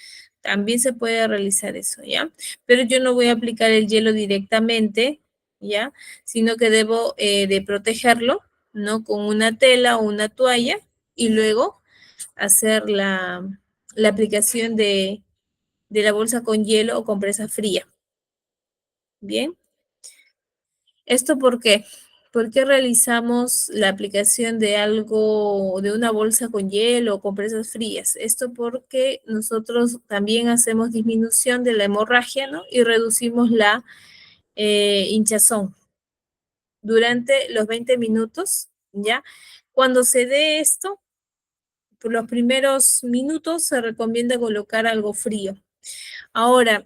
También se puede realizar eso, ¿ya? Pero yo no voy a aplicar el hielo directamente, ¿ya? Sino que debo de protegerlo, ¿no? Con una tela o una toalla y luego hacer la aplicación de la bolsa con hielo o compresa fría. Bien. ¿Esto por qué? ¿Por qué realizamos la aplicación de algo, de una bolsa con hielo o compresas frías? Esto porque nosotros también hacemos disminución de la hemorragia, ¿no? Y reducimos la hinchazón durante los 20 minutos, ¿ya? Cuando se dé esto, por los primeros minutos se recomienda colocar algo frío. Ahora,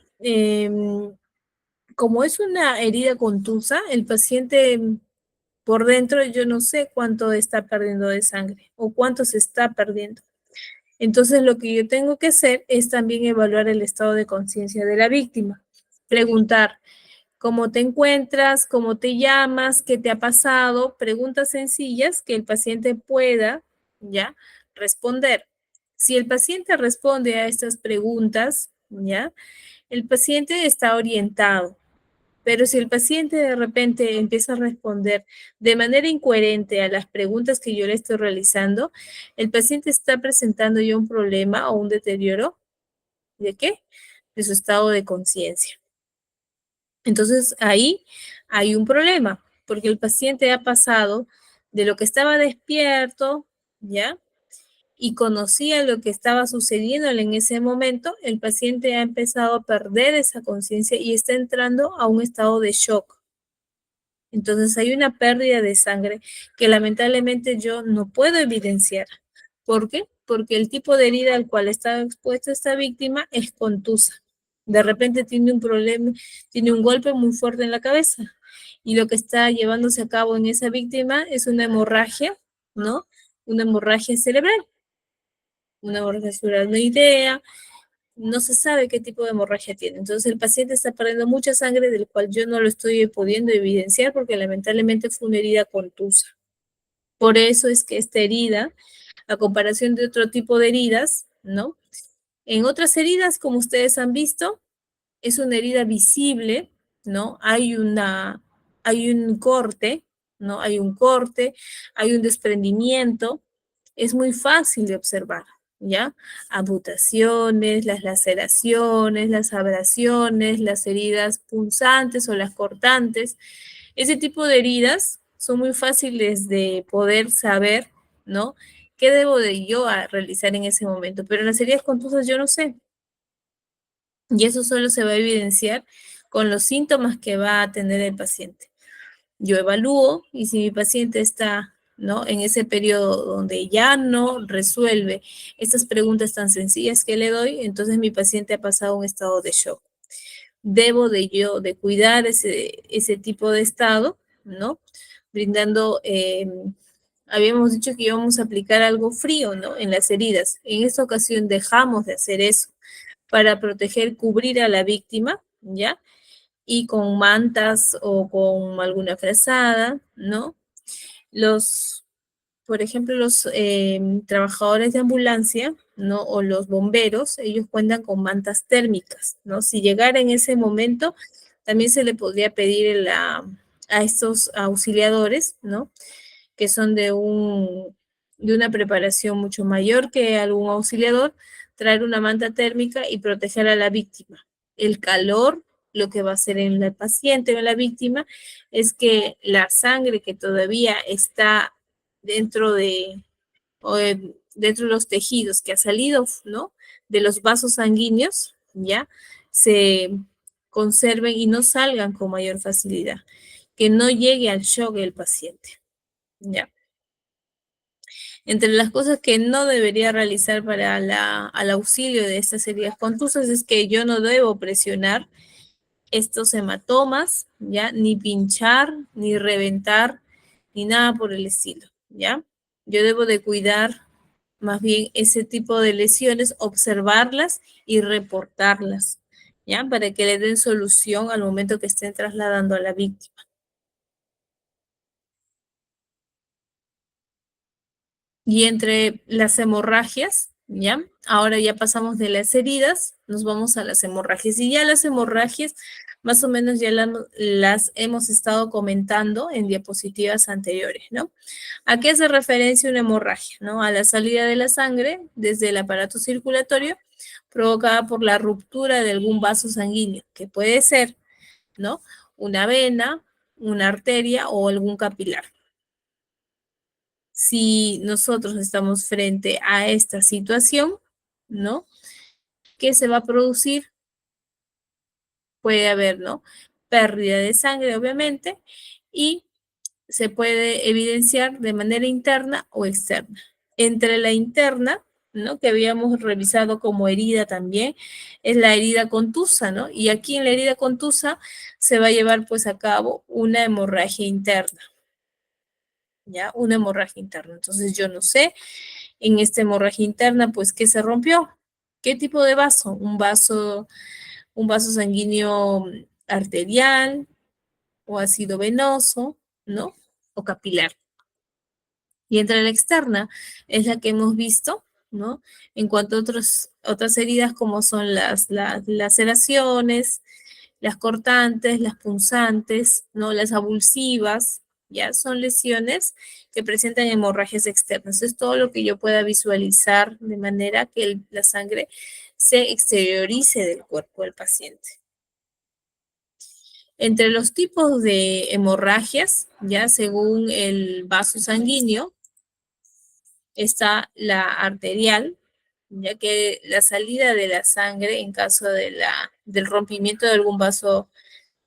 como es una herida contusa, el paciente por dentro yo no sé cuánto está perdiendo de sangre o cuánto se está perdiendo. Entonces lo que yo tengo que hacer es también evaluar el estado de conciencia de la víctima. Preguntar cómo te encuentras, cómo te llamas, qué te ha pasado, preguntas sencillas que el paciente pueda ya responder. Si el paciente responde a estas preguntas, ya, el paciente está orientado. Pero si el paciente de repente empieza a responder de manera incoherente a las preguntas que yo le estoy realizando, el paciente está presentando ya un problema o un deterioro. ¿De qué? De su estado de conciencia. Entonces ahí hay un problema, porque el paciente ha pasado de lo que estaba despierto, ¿ya? Y conocía lo que estaba sucediendo en ese momento, el paciente ha empezado a perder esa conciencia y está entrando a un estado de shock. Entonces hay una pérdida de sangre que lamentablemente yo no puedo evidenciar. ¿Por qué? Porque el tipo de herida al cual está expuesta esta víctima es contusa. De repente tiene un problema, tiene un golpe muy fuerte en la cabeza y lo que está llevándose a cabo en esa víctima es una hemorragia, ¿no? Una hemorragia cerebral. Una hemorragia cerebral, no hay idea, no se sabe qué tipo de hemorragia tiene. Entonces el paciente está perdiendo mucha sangre del cual yo no lo estoy pudiendo evidenciar porque lamentablemente fue una herida contusa. Por eso es que esta herida, a comparación de otro tipo de heridas, ¿no? En otras heridas, como ustedes han visto, es una herida visible, ¿no? Hay un corte, ¿no? Hay un corte, hay un desprendimiento, es muy fácil de observar, ¿ya? Amputaciones, las laceraciones, las abrasiones, las heridas punzantes o las cortantes. Ese tipo de heridas son muy fáciles de poder saber, ¿no? ¿Qué debo de yo realizar en ese momento? Pero en las heridas contusas yo no sé. Y eso solo se va a evidenciar con los síntomas que va a tener el paciente. Yo evalúo y si mi paciente está, ¿no? En ese periodo donde ya no resuelve estas preguntas tan sencillas que le doy, entonces mi paciente ha pasado un estado de shock. Debo de cuidar ese tipo de estado, ¿no? Brindando, habíamos dicho que íbamos a aplicar algo frío, ¿no? En las heridas. En esta ocasión dejamos de hacer eso para proteger, cubrir a la víctima, ¿ya? Y con mantas o con alguna frazada, ¿no? Por ejemplo, los trabajadores de ambulancia, ¿no? O los bomberos, ellos cuentan con mantas térmicas, ¿no? Si llegara en ese momento, también se le podría pedir a estos auxiliadores, ¿no? Que son de una preparación mucho mayor que algún auxiliador, traer una manta térmica y proteger a la víctima. El calor, lo que va a hacer en el paciente o en la víctima, es que la sangre que todavía está dentro dentro de los tejidos que ha salido, ¿no? De los vasos sanguíneos, ¿ya? Se conserven y no salgan con mayor facilidad. Que no llegue al shock el paciente, ¿ya? Entre las cosas que no debería realizar para al auxilio de estas heridas contusas es que yo no debo presionar estos hematomas, ¿ya? Ni pinchar, ni reventar, ni nada por el estilo, ¿ya? Yo debo de cuidar más bien ese tipo de lesiones, observarlas y reportarlas, ¿ya? Para que le den solución al momento que estén trasladando a la víctima. Y entre las hemorragias, ¿ya? Ahora ya pasamos de las heridas, nos vamos a las hemorragias. Y ya las hemorragias, más o menos ya las hemos estado comentando en diapositivas anteriores, ¿no? ¿A qué hace referencia una hemorragia? ¿No? A la salida de la sangre desde el aparato circulatorio provocada por la ruptura de algún vaso sanguíneo, que puede ser, ¿no? Una vena, una arteria o algún capilar. Si nosotros estamos frente a esta situación, ¿no? ¿Qué se va a producir? Puede haber, ¿no? Pérdida de sangre, obviamente, y se puede evidenciar de manera interna o externa. Entre la interna, ¿no? Que habíamos revisado como herida también, es la herida contusa, ¿no? Y aquí en la herida contusa se va a llevar pues a cabo una hemorragia interna, ¿ya? Una hemorragia interna. Entonces yo no sé, en esta hemorragia interna, pues, ¿qué se rompió? ¿Qué tipo de vaso? Un vaso sanguíneo arterial o ácido venoso, ¿no? O capilar. Y entre la externa es la que hemos visto, ¿no? En cuanto a otras heridas como son las laceraciones, las cortantes, las punzantes, ¿no? Las abulsivas, ya son lesiones que presentan hemorragias externas. Es todo lo que yo pueda visualizar de manera que la sangre se exteriorice del cuerpo del paciente. Entre los tipos de hemorragias, ya según el vaso sanguíneo, está la arterial, ya que la salida de la sangre en caso del rompimiento de algún vaso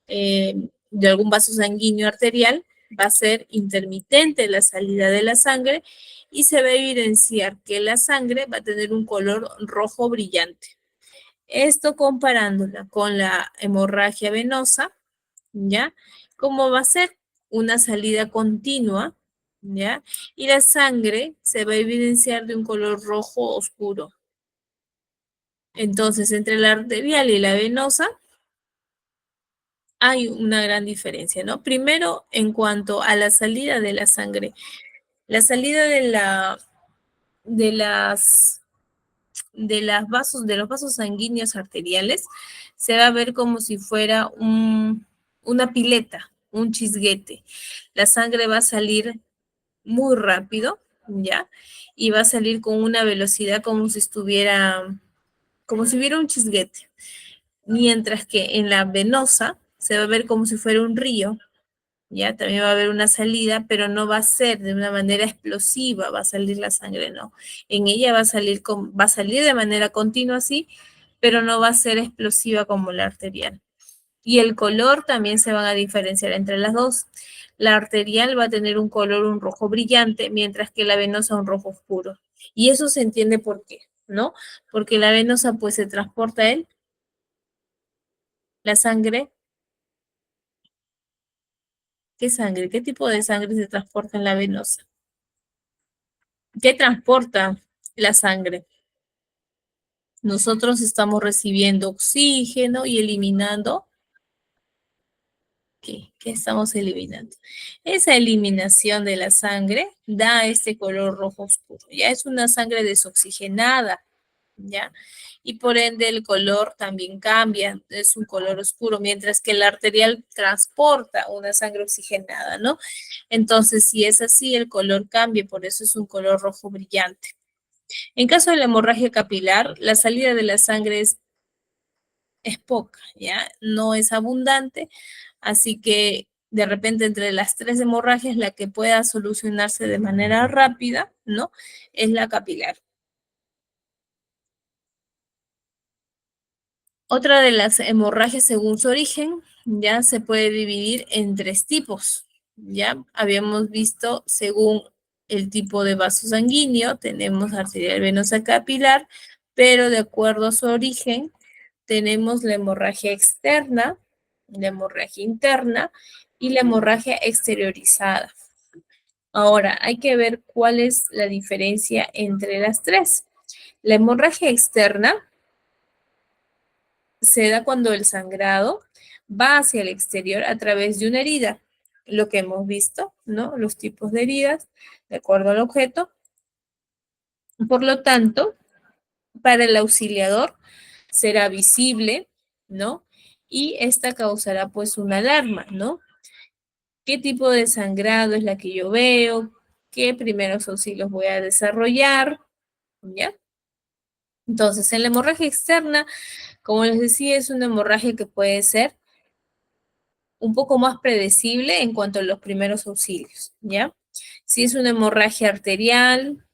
sanguíneo arterial va a ser intermitente la salida de la sangre y se va a evidenciar que la sangre va a tener un color rojo brillante. Esto comparándola con la hemorragia venosa, ¿ya? ¿Cómo va a ser? Una salida continua, ¿ya? Y la sangre se va a evidenciar de un color rojo oscuro. Entonces, entre la arterial y la venosa hay una gran diferencia, ¿no? Primero, en cuanto a la salida de la sangre. La salida de las de los vasos sanguíneos arteriales, se va a ver como si fuera una pileta, un chisguete. La sangre va a salir muy rápido, ¿ya? Y va a salir con una velocidad como si hubiera un chisguete. Mientras que en la venosa se va a ver como si fuera un río, ¿ya? También va a haber una salida, pero no va a ser de una manera explosiva, va a salir la sangre, no. En ella va a salir de manera continua, sí, pero no va a ser explosiva como la arterial. Y el color también se van a diferenciar entre las dos. La arterial va a tener un rojo brillante, mientras que la venosa un rojo oscuro. Y eso se entiende por qué, ¿no? Porque la venosa pues se transporta la sangre. ¿Qué sangre? ¿Qué tipo de sangre se transporta en la venosa? ¿Qué transporta la sangre? Nosotros estamos recibiendo oxígeno y eliminando. ¿Qué estamos eliminando? Esa eliminación de la sangre da este color rojo oscuro. Ya es una sangre desoxigenada, ¿ya? Y por ende el color también cambia, es un color oscuro, mientras que la arterial transporta una sangre oxigenada, ¿no? Entonces, si es así, el color cambia, por eso es un color rojo brillante. En caso de la hemorragia capilar, la salida de la sangre es poca, ¿ya? No es abundante, así que de repente entre las tres hemorragias, la que pueda solucionarse de manera rápida, ¿no? Es la capilar. Otra de las hemorragias según su origen, ya se puede dividir en tres tipos, ¿ya? Habíamos visto según el tipo de vaso sanguíneo, tenemos arterial venosa capilar, pero de acuerdo a su origen, tenemos la hemorragia externa, la hemorragia interna y la hemorragia exteriorizada. Ahora, hay que ver cuál es la diferencia entre las tres. La hemorragia externa se da cuando el sangrado va hacia el exterior a través de una herida, lo que hemos visto, ¿no? Los tipos de heridas, de acuerdo al objeto. Por lo tanto, para el auxiliador será visible, ¿no? Y esta causará pues una alarma, ¿no? ¿Qué tipo de sangrado es la que yo veo? ¿Qué primeros auxilios voy a desarrollar? ¿Ya? Entonces, en la hemorragia externa, como les decía, es una hemorragia que puede ser un poco más predecible en cuanto a los primeros auxilios, ¿ya? Si es una hemorragia arterial,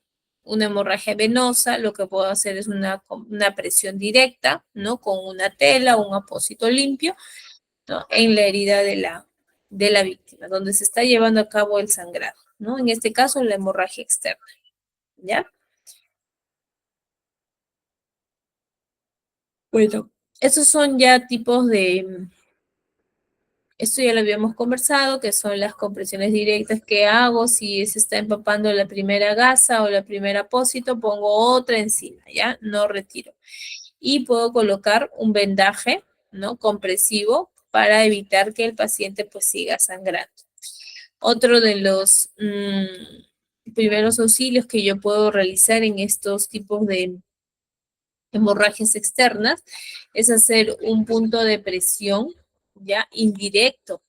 una hemorragia venosa, lo que puedo hacer es una presión directa, ¿no? Con una tela o un apósito limpio, ¿no? En la herida de la víctima, donde se está llevando a cabo el sangrado, ¿no? En este caso, la hemorragia externa, ¿ya? Bueno, esos son ya tipos de, esto ya lo habíamos conversado, que son las compresiones directas que hago. Si se está empapando la primera gasa o la primera apósito, pongo otra encima, ¿ya? No retiro. Y puedo colocar un vendaje, ¿no? Compresivo para evitar que el paciente pues siga sangrando. Otro de los primeros auxilios que yo puedo realizar en estos tipos de hemorragias externas es hacer un punto de presión ya indirecto.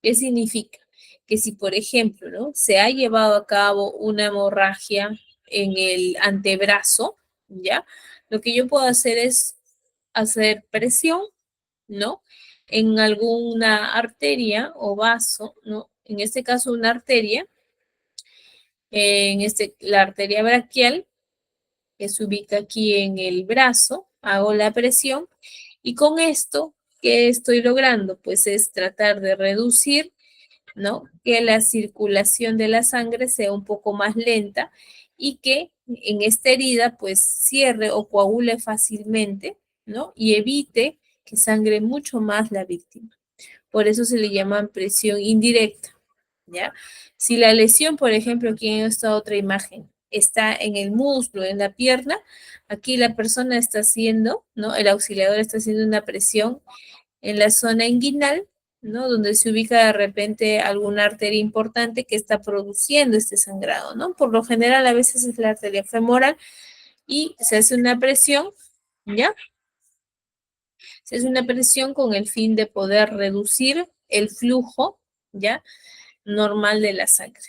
¿Qué significa? Que si, por ejemplo, ¿no? Se ha llevado a cabo una hemorragia en el antebrazo, ¿ya? Lo que yo puedo hacer es hacer presión, ¿no? En alguna arteria o vaso, ¿no? En este caso, una arteria, la arteria braquial, que se ubica aquí en el brazo, hago la presión y con esto, ¿qué estoy logrando? Pues es tratar de reducir, ¿no? Que la circulación de la sangre sea un poco más lenta y que en esta herida pues cierre o coagule fácilmente, ¿no? Y evite que sangre mucho más la víctima. Por eso se le llama presión indirecta, ¿ya? Si la lesión, por ejemplo, aquí en esta otra imagen, está en el muslo, en la pierna, aquí la persona está haciendo, ¿no? El auxiliador está haciendo una presión en la zona inguinal, ¿no? Donde se ubica de repente alguna arteria importante que está produciendo este sangrado, ¿no? Por lo general, a veces es la arteria femoral y se hace una presión, ¿ya? Se hace una presión con el fin de poder reducir el flujo, ¿ya? Normal de la sangre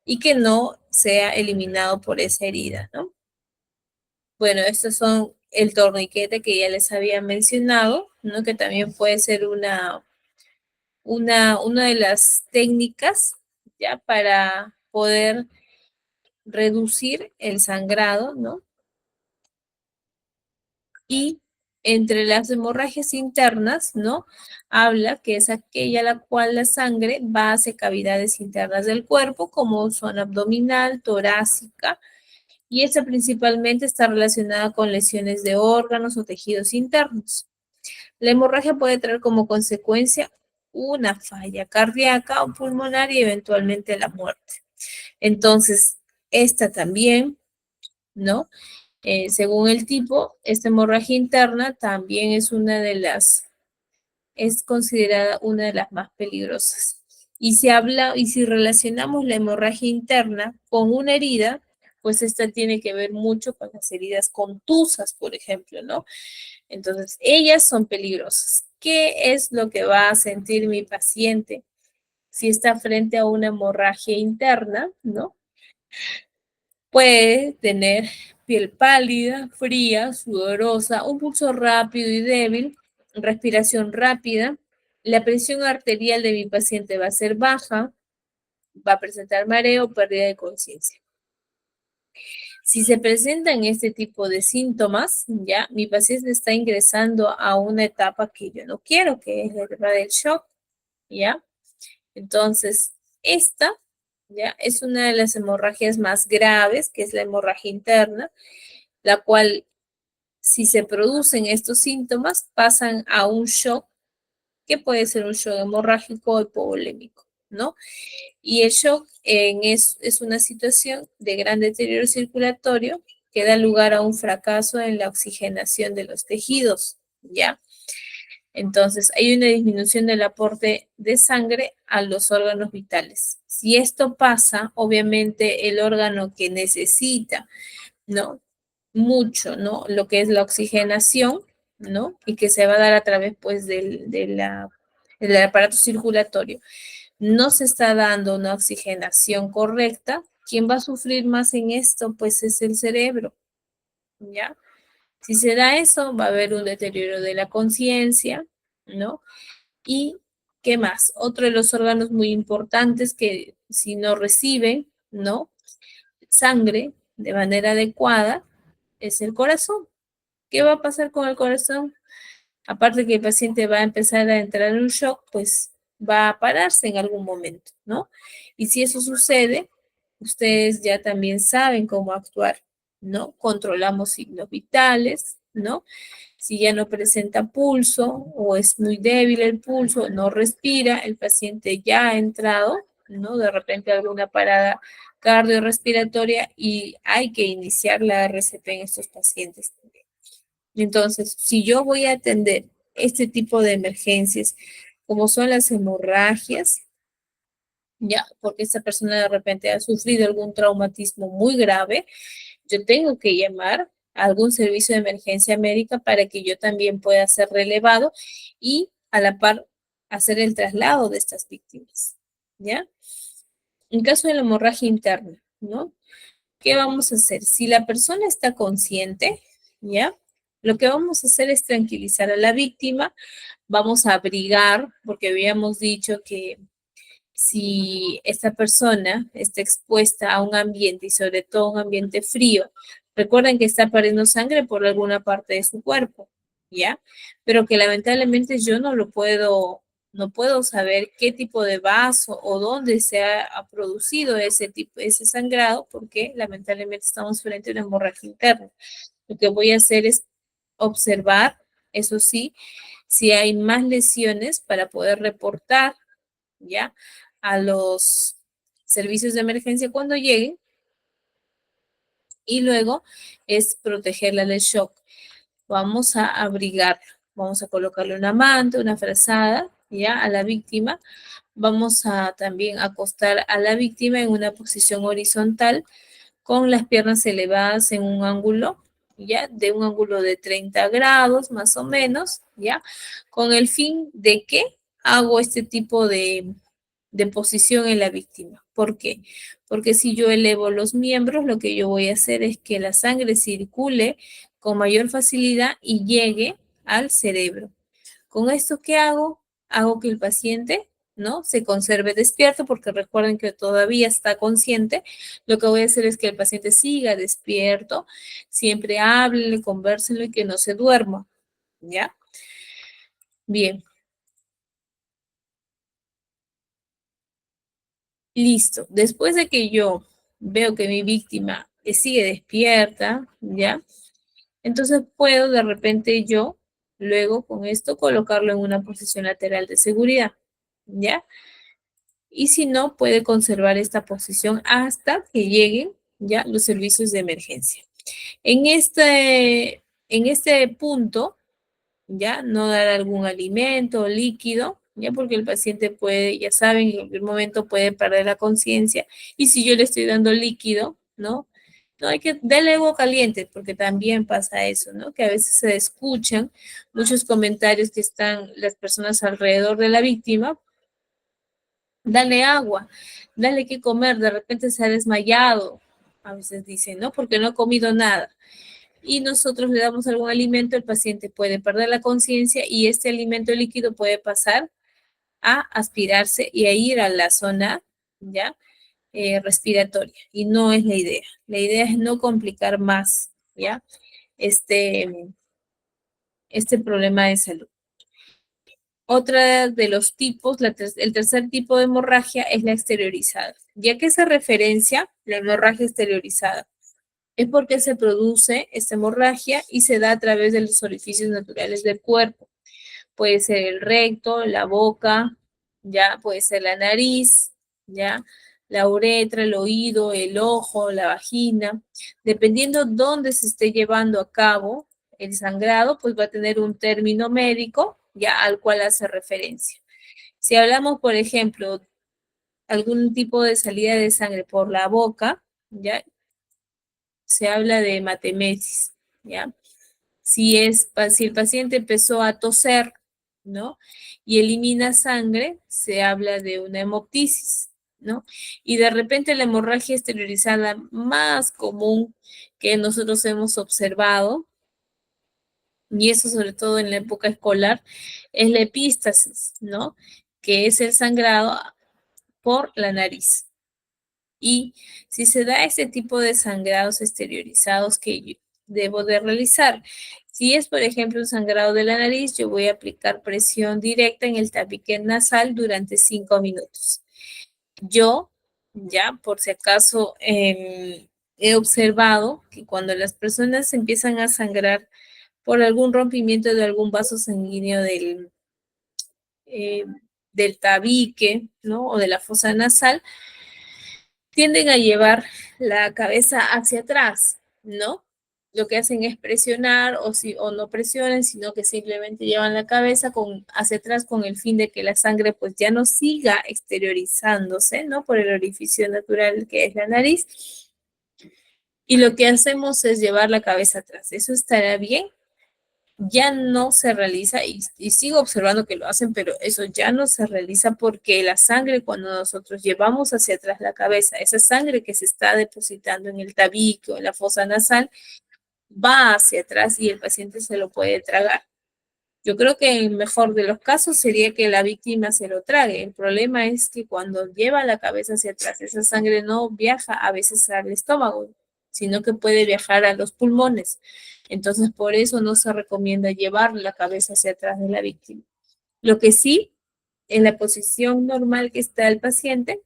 y que no sea eliminado por esa herida, ¿no? Bueno, estos son el torniquete que ya les había mencionado, ¿no? Que también puede ser una de las técnicas, ¿ya? Para poder reducir el sangrado, ¿no? Y entre las hemorragias internas, ¿no? Habla que es aquella la cual la sangre va hacia cavidades internas del cuerpo, como zona abdominal, torácica, y esta principalmente está relacionada con lesiones de órganos o tejidos internos. La hemorragia puede traer como consecuencia una falla cardíaca o pulmonar y eventualmente la muerte. Entonces, esta también, ¿no? Según el tipo, esta hemorragia interna también es considerada una de las más peligrosas. Y si relacionamos la hemorragia interna con una herida, pues esta tiene que ver mucho con las heridas contusas, por ejemplo, ¿no? Entonces, ellas son peligrosas. ¿Qué es lo que va a sentir mi paciente si está frente a una hemorragia interna, ¿no? Puede tener piel pálida, fría, sudorosa, un pulso rápido y débil, respiración rápida. La presión arterial de mi paciente va a ser baja, va a presentar mareo, pérdida de conciencia. Si se presentan este tipo de síntomas, ya mi paciente está ingresando a una etapa que yo no quiero, que es la etapa del shock, ¿ya? Entonces, esta ya es una de las hemorragias más graves, que es la hemorragia interna, la cual, si se producen estos síntomas, pasan a un shock, que puede ser un shock hemorrágico o hipovolémico, ¿no? Y el shock es una situación de gran deterioro circulatorio que da lugar a un fracaso en la oxigenación de los tejidos, ¿ya? Entonces, hay una disminución del aporte de sangre a los órganos vitales. Si esto pasa, obviamente el órgano que necesita, ¿no? Mucho, ¿no? Lo que es la oxigenación, ¿no? Y que se va a dar a través, pues, del aparato circulatorio. No se está dando una oxigenación correcta. ¿Quién va a sufrir más en esto? Pues es el cerebro, ¿ya? Si se da eso, va a haber un deterioro de la conciencia, ¿no? Y ¿Qué más? Otro de los órganos muy importantes que si no reciben, ¿no? Sangre de manera adecuada es el corazón. ¿Qué va a pasar con el corazón? Aparte que el paciente va a empezar a entrar en un shock, pues va a pararse en algún momento, ¿no? Y si eso sucede, ustedes ya también saben cómo actuar, ¿no? Controlamos signos vitales, ¿no? Si ya no presenta pulso o es muy débil el pulso, no respira, el paciente ya ha entrado, ¿no? De repente alguna parada cardiorrespiratoria y hay que iniciar la RCP en estos pacientes. Entonces, si yo voy a atender este tipo de emergencias, como son las hemorragias, ya, porque esta persona de repente ha sufrido algún traumatismo muy grave, yo tengo que llamar a algún servicio de emergencia médica para que yo también pueda ser relevado y a la par hacer el traslado de estas víctimas, ¿ya? En caso de la hemorragia interna, ¿no? ¿Qué vamos a hacer? Si la persona está consciente, ¿ya? Lo que vamos a hacer es tranquilizar a la víctima, vamos a abrigar, porque habíamos dicho que si esta persona está expuesta a un ambiente y sobre todo un ambiente frío, recuerden que está perdiendo sangre por alguna parte de su cuerpo, ¿ya? Pero que lamentablemente yo no puedo saber qué tipo de vaso o dónde se ha producido ese sangrado, porque lamentablemente estamos frente a una hemorragia interna. Lo que voy a hacer es observar, eso sí, si hay más lesiones para poder reportar, ¿ya? A los servicios de emergencia cuando lleguen y luego es protegerla del shock. Vamos a abrigarla, vamos a colocarle una manta, una frazada, ¿ya? A la víctima. Vamos a también acostar a la víctima en una posición horizontal con las piernas elevadas en un ángulo, ¿ya? De un ángulo de 30 grados más o menos, ¿ya? Con el fin de que hago este tipo de posición en la víctima. ¿Por qué? Porque si yo elevo los miembros, lo que yo voy a hacer es que la sangre circule con mayor facilidad y llegue al cerebro. Con esto, ¿qué hago? Hago que el paciente, ¿no? Se conserve despierto, porque recuerden que todavía está consciente. Lo que voy a hacer es que el paciente siga despierto, siempre háblenle, conversenlo y que no se duerma, ¿ya? Bien, listo. Después de que yo veo que mi víctima sigue despierta, ¿ya? Entonces puedo de repente yo, luego con esto, colocarlo en una posición lateral de seguridad, ¿ya? Y si no, puede conservar esta posición hasta que lleguen ya los servicios de emergencia. En este punto, ya no dar algún alimento o líquido, ya porque el paciente puede, ya saben, en algún momento puede perder la conciencia. Y si yo le estoy dando líquido, ¿no? No hay que darle agua caliente, porque también pasa eso, ¿no? Que a veces se escuchan muchos comentarios que están las personas alrededor de la víctima. Dale agua, dale que comer, de repente se ha desmayado, a veces dicen, ¿no? Porque no ha comido nada. Y nosotros le damos algún alimento, el paciente puede perder la conciencia y este alimento líquido puede pasar a aspirarse y a ir a la zona, ¿ya? Respiratoria. Y no es la idea. La idea es no complicar más, ¿ya? Este, este problema de salud. Otra de los tipos, el tercer tipo de hemorragia es la exteriorizada. Ya que se referencia la hemorragia exteriorizada, es porque se produce esta hemorragia y se da a través de los orificios naturales del cuerpo. Puede ser el recto, la boca, ya puede ser la nariz, ya la uretra, el oído, el ojo, la vagina. Dependiendo dónde se esté llevando a cabo el sangrado, pues va a tener un término médico ya al cual hace referencia. Si hablamos, por ejemplo, algún tipo de salida de sangre por la boca, ya se habla de hematemesis, ya. Si el paciente empezó a toser, ¿no? Y elimina sangre, se habla de una hemoptisis, ¿no? Y de repente la hemorragia exteriorizada más común que nosotros hemos observado, y eso sobre todo en la época escolar, es la epístasis, ¿no? que es el sangrado por la nariz. Y si se da ese tipo de sangrados exteriorizados que yo debo de realizar, si es, por ejemplo, un sangrado de la nariz, yo voy a aplicar presión directa en el tabique nasal durante 5 minutos. Yo, ya, por si acaso, he observado que cuando las personas empiezan a sangrar por algún rompimiento de algún vaso sanguíneo eh, del tabique, ¿no? O de la fosa nasal, tienden a llevar la cabeza hacia atrás, ¿no? Lo que hacen es presionar o no presionen, sino que simplemente llevan la cabeza hacia atrás con el fin de que la sangre pues ya no siga exteriorizándose, ¿no? Por el orificio natural que es la nariz. Y lo que hacemos es llevar la cabeza atrás. ¿Eso estará bien? Ya no se realiza y sigo observando que lo hacen, pero eso ya no se realiza porque la sangre cuando nosotros llevamos hacia atrás la cabeza, esa sangre que se está depositando en el tabique o en la fosa nasal, va hacia atrás y el paciente se lo puede tragar. Yo creo que el mejor de los casos sería que la víctima se lo trague. El problema es que cuando lleva la cabeza hacia atrás, esa sangre no viaja a veces al estómago, sino que puede viajar a los pulmones. Entonces, por eso no se recomienda llevar la cabeza hacia atrás de la víctima. Lo que sí, en la posición normal que está el paciente,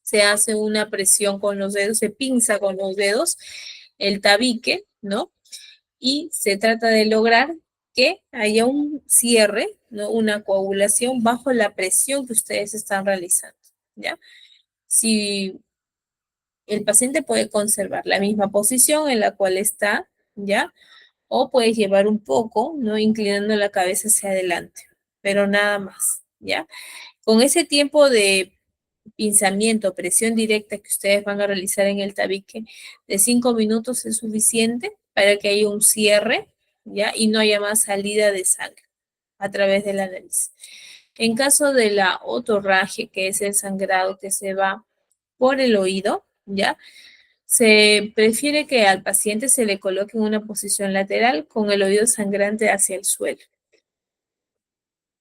se hace una presión con los dedos, se pinza con los dedos el tabique, ¿no? Y se trata de lograr que haya un cierre, ¿no? Una coagulación bajo la presión que ustedes están realizando, ¿ya? Si el paciente puede conservar la misma posición en la cual está, ¿ya? O puedes llevar un poco, ¿no? Inclinando la cabeza hacia adelante, pero nada más, ¿ya? Con ese tiempo de pinzamiento, presión directa que ustedes van a realizar en el tabique de 5 minutos es suficiente para que haya un cierre, ¿ya? Y no haya más salida de sangre a través de la nariz. En caso de la otorragia, que es el sangrado que se va por el oído, ¿ya? Se prefiere que al paciente se le coloque en una posición lateral con el oído sangrante hacia el suelo.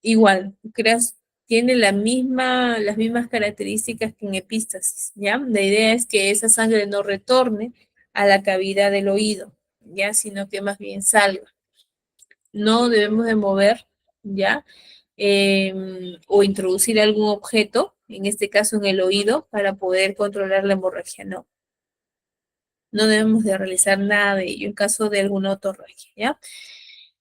Igual, creas, tiene las mismas características que en epístasis, ¿ya? La idea es que esa sangre no retorne a la cavidad del oído, ¿ya? Sino que más bien salga. No debemos de mover, ¿ya? O introducir algún objeto, en este caso en el oído, para poder controlar la hemorragia, no. No debemos de realizar nada de ello en caso de alguna otorragia, ¿ya?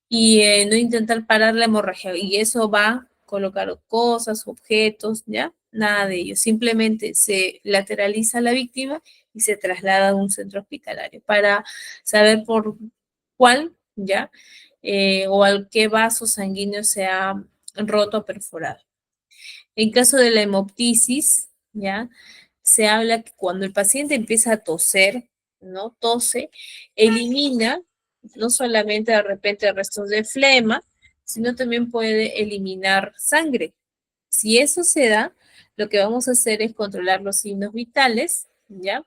Y no intentar parar la hemorragia. Y eso va a colocar cosas, objetos, ¿ya? Nada de ello. Simplemente se lateraliza a la víctima y se traslada a un centro hospitalario para saber por cuál, ¿ya? O al qué vaso sanguíneo se ha roto o perforado. En caso de la hemoptisis, ¿ya? Se habla que cuando el paciente empieza a toser, ¿no? Tose, elimina no solamente de repente restos de flema, sino también puede eliminar sangre. Si eso se da, lo que vamos a hacer es controlar los signos vitales, ¿ya?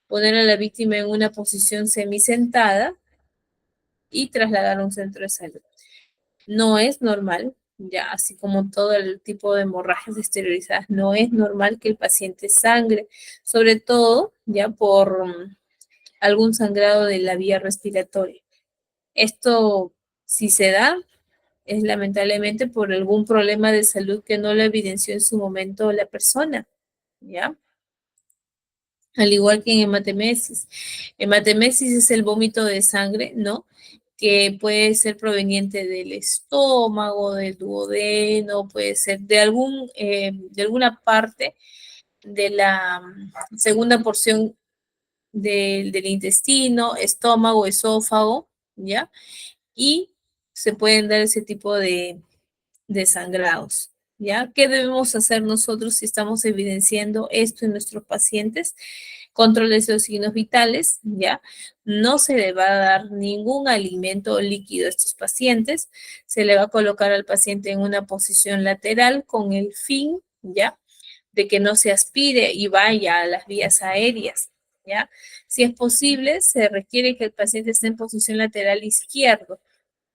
Poner a la víctima en una posición semisentada y trasladar a un centro de salud. No es normal, ya así como todo el tipo de hemorragias exteriorizadas, no es normal que el paciente sangre, sobre todo ya por algún sangrado de la vía respiratoria. Esto, si se da, es lamentablemente por algún problema de salud que no lo evidenció en su momento la persona, ¿ya? Al igual que en hematemesis. Hematemesis es el vómito de sangre, ¿no? Que puede ser proveniente del estómago, del duodeno, puede ser de alguna parte de la segunda porción del intestino, estómago, esófago, ¿ya? Y se pueden dar ese tipo de sangrados, ¿ya? ¿Qué debemos hacer nosotros si estamos evidenciando esto en nuestros pacientes? Controles de los signos vitales, ¿ya? No se le va a dar ningún alimento líquido a estos pacientes, se le va a colocar al paciente en una posición lateral con el fin, ¿ya? De que no se aspire y vaya a las vías aéreas, ¿ya? Si es posible, se requiere que el paciente esté en posición lateral izquierdo.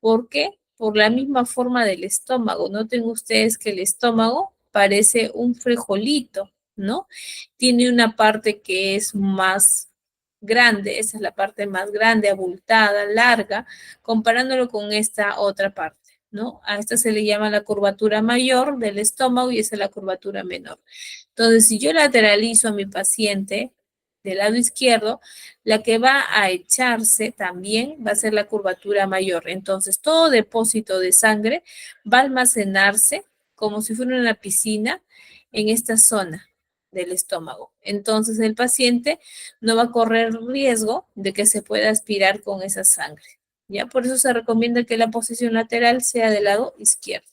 ¿Por qué? por la misma forma del estómago. Noten ustedes que el estómago parece un frijolito, ¿no? Tiene una parte que es más grande, esa es la parte más grande, abultada, larga, comparándolo con esta otra parte, ¿no? A esta se le llama la curvatura mayor del estómago y esa es la curvatura menor. Entonces, si yo lateralizo a mi paciente del lado izquierdo, la que va a echarse también va a ser la curvatura mayor. Entonces, todo depósito de sangre va a almacenarse como si fuera una piscina en esta zona del estómago. Entonces, el paciente no va a correr riesgo de que se pueda aspirar con esa sangre. ¿Ya? Por eso se recomienda que la posición lateral sea del lado izquierdo.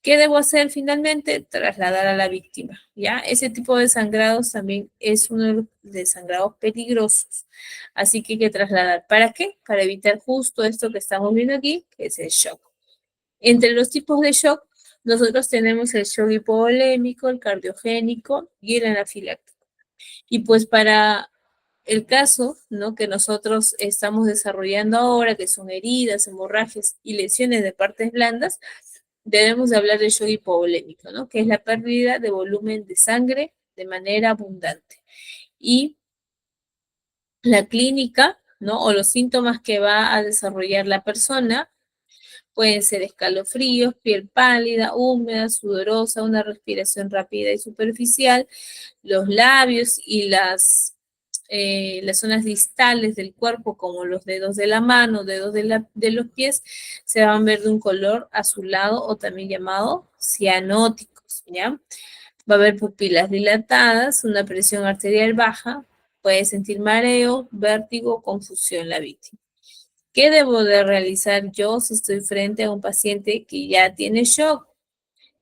¿Qué debo hacer finalmente? Trasladar a la víctima, ¿ya? Ese tipo de sangrados también es uno de los sangrados peligrosos, así que hay que trasladar. ¿Para qué? Para evitar justo esto que estamos viendo aquí, que es el shock. Entre los tipos de shock, nosotros tenemos el shock hipovolémico, el cardiogénico y el anafiláctico. Y pues para el caso, ¿no?, que nosotros estamos desarrollando ahora, que son heridas, hemorragias y lesiones de partes blandas, debemos de hablar del shock hipovolémico, ¿no?, que es la pérdida de volumen de sangre de manera abundante. Y la clínica, ¿no?, o los síntomas que va a desarrollar la persona pueden ser escalofríos, piel pálida, húmeda, sudorosa, una respiración rápida y superficial, los labios y las zonas distales del cuerpo, como los dedos de la mano, dedos de los pies, se van a ver de un color azulado o también llamado cianóticos, ¿ya? Va a haber pupilas dilatadas, una presión arterial baja, puede sentir mareo, vértigo, confusión la víctima. ¿Qué debo de realizar yo si estoy frente a un paciente que ya tiene shock?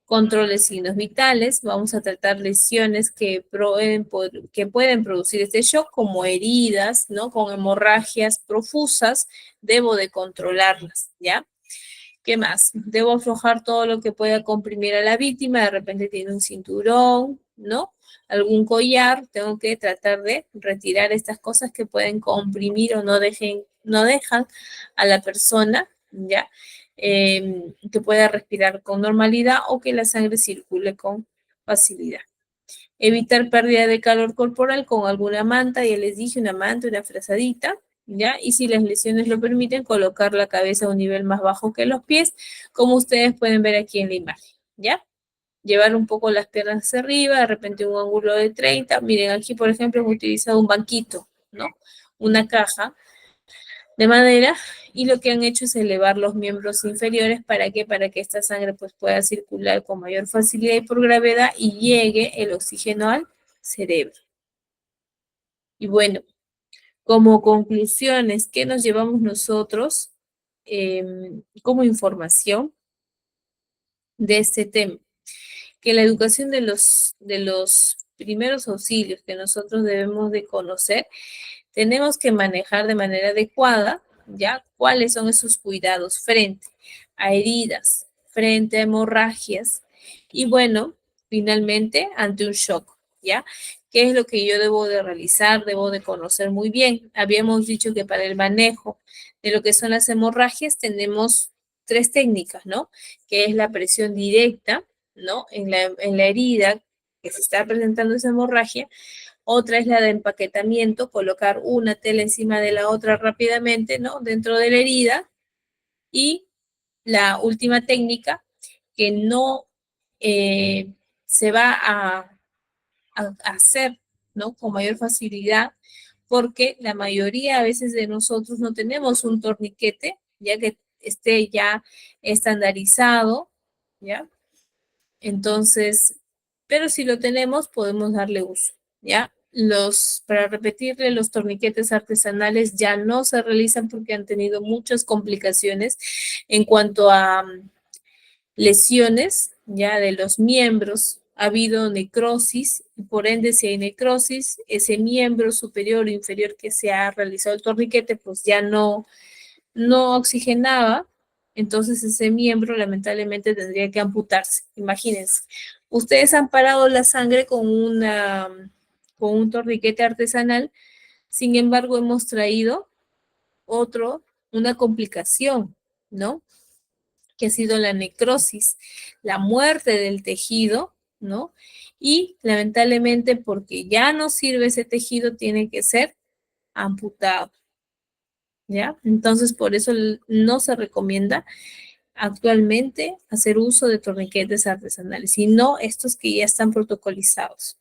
Controle signos vitales, vamos a tratar lesiones que pueden producir este shock, como heridas, ¿no?, con hemorragias profusas, debo de controlarlas, ¿ya? ¿Qué más? Debo aflojar todo lo que pueda comprimir a la víctima, de repente tiene un cinturón, ¿no?, algún collar, tengo que tratar de retirar estas cosas que pueden comprimir o no dejan a la persona, ¿ya? Que pueda respirar con normalidad o que la sangre circule con facilidad. Evitar pérdida de calor corporal con alguna manta, ya les dije, una manta, una frazadita, ¿ya? Y si las lesiones lo permiten, colocar la cabeza a un nivel más bajo que los pies, como ustedes pueden ver aquí en la imagen, ¿ya? Llevar un poco las piernas hacia arriba, de repente un ángulo de 30. Miren, aquí, por ejemplo, hemos utilizado un banquito, ¿no?, una caja de madera, y lo que han hecho es elevar los miembros inferiores. ¿Para qué? Para que esta sangre pues pueda circular con mayor facilidad y por gravedad y llegue el oxígeno al cerebro. Y bueno, como conclusiones, ¿qué nos llevamos nosotros como información de este tema? Que la educación de los primeros auxilios que nosotros debemos de conocer, tenemos que manejar de manera adecuada, ¿ya? ¿Cuáles son esos cuidados frente a heridas, frente a hemorragias? Y bueno, finalmente, ante un shock, ¿ya? ¿Qué es lo que yo debo de realizar? Debo de conocer muy bien. Habíamos dicho que para el manejo de lo que son las hemorragias tenemos tres técnicas, ¿no? Que es la presión directa, ¿no?, en la herida que se está presentando esa hemorragia. Otra es la de empaquetamiento, colocar una tela encima de la otra rápidamente, ¿no?, dentro de la herida. Y la última técnica, que no se va a hacer, ¿no?, con mayor facilidad, porque la mayoría a veces de nosotros no tenemos un torniquete, ya que esté ya estandarizado, ¿ya? Entonces, pero si lo tenemos, podemos darle uso, ¿ya? Para repetirle, los torniquetes artesanales ya no se realizan porque han tenido muchas complicaciones en cuanto a lesiones, ya, de los miembros. Ha habido necrosis y por ende, si hay necrosis, ese miembro superior o inferior que se ha realizado el torniquete, pues ya no oxigenaba, entonces ese miembro lamentablemente tendría que amputarse. Imagínense, ustedes han parado la sangre con un torniquete artesanal, sin embargo hemos traído una complicación, ¿no? que ha sido la necrosis, la muerte del tejido, ¿no? Y lamentablemente porque ya no sirve ese tejido, tiene que ser amputado, ¿ya? Entonces, por eso no se recomienda actualmente hacer uso de torniquetes artesanales, sino estos que ya están protocolizados.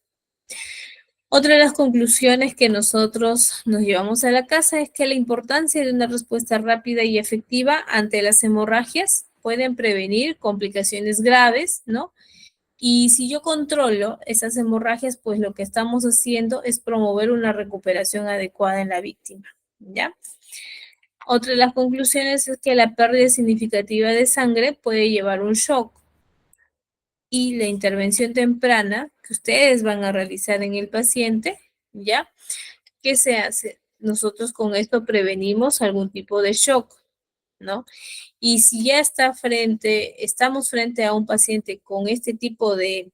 Otra de las conclusiones que nosotros nos llevamos a la casa es que la importancia de una respuesta rápida y efectiva ante las hemorragias pueden prevenir complicaciones graves, ¿no? Y si yo controlo esas hemorragias, pues lo que estamos haciendo es promover una recuperación adecuada en la víctima, ¿ya? Otra de las conclusiones es que la pérdida significativa de sangre puede llevar un shock y la intervención temprana que ustedes van a realizar en el paciente, ¿ya? ¿Qué se hace? Nosotros con esto prevenimos algún tipo de shock, ¿no? Y si ya estamos frente a un paciente con este tipo de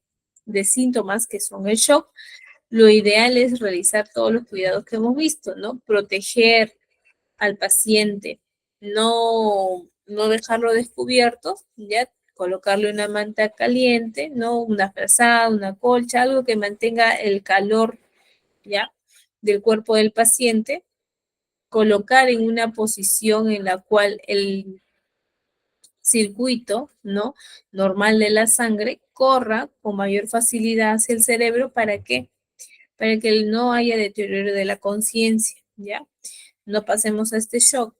síntomas que son el shock, lo ideal es realizar todos los cuidados que hemos visto, ¿no? Proteger al paciente, no dejarlo descubierto, ya colocarle una manta caliente, ¿no? Una frazada, una colcha, algo que mantenga el calor, ¿ya? Del cuerpo del paciente, colocar en una posición en la cual el circuito, ¿no? Normal de la sangre corra con mayor facilidad hacia el cerebro para que no haya deterioro de la conciencia, ¿ya? No pasemos a este shock.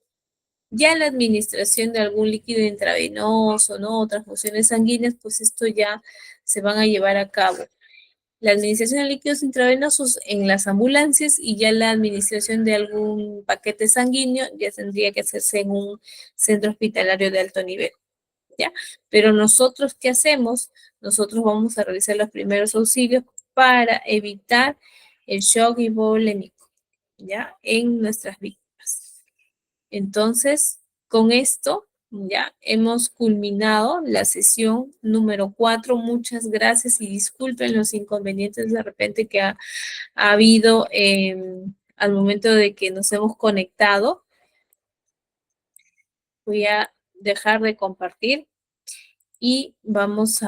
Ya la administración de algún líquido intravenoso, ¿no? Otras funciones sanguíneas, pues esto ya se van a llevar a cabo. La administración de líquidos intravenosos en las ambulancias y ya la administración de algún paquete sanguíneo ya tendría que hacerse en un centro hospitalario de alto nivel, ¿ya? Pero nosotros, ¿qué hacemos? Nosotros vamos a realizar los primeros auxilios para evitar el shock hipovolémico, ¿ya? En nuestras víctimas. Entonces, con esto ya hemos culminado la sesión número 4. Muchas gracias y disculpen los inconvenientes de repente que ha habido al momento de que nos hemos conectado. Voy a dejar de compartir y vamos a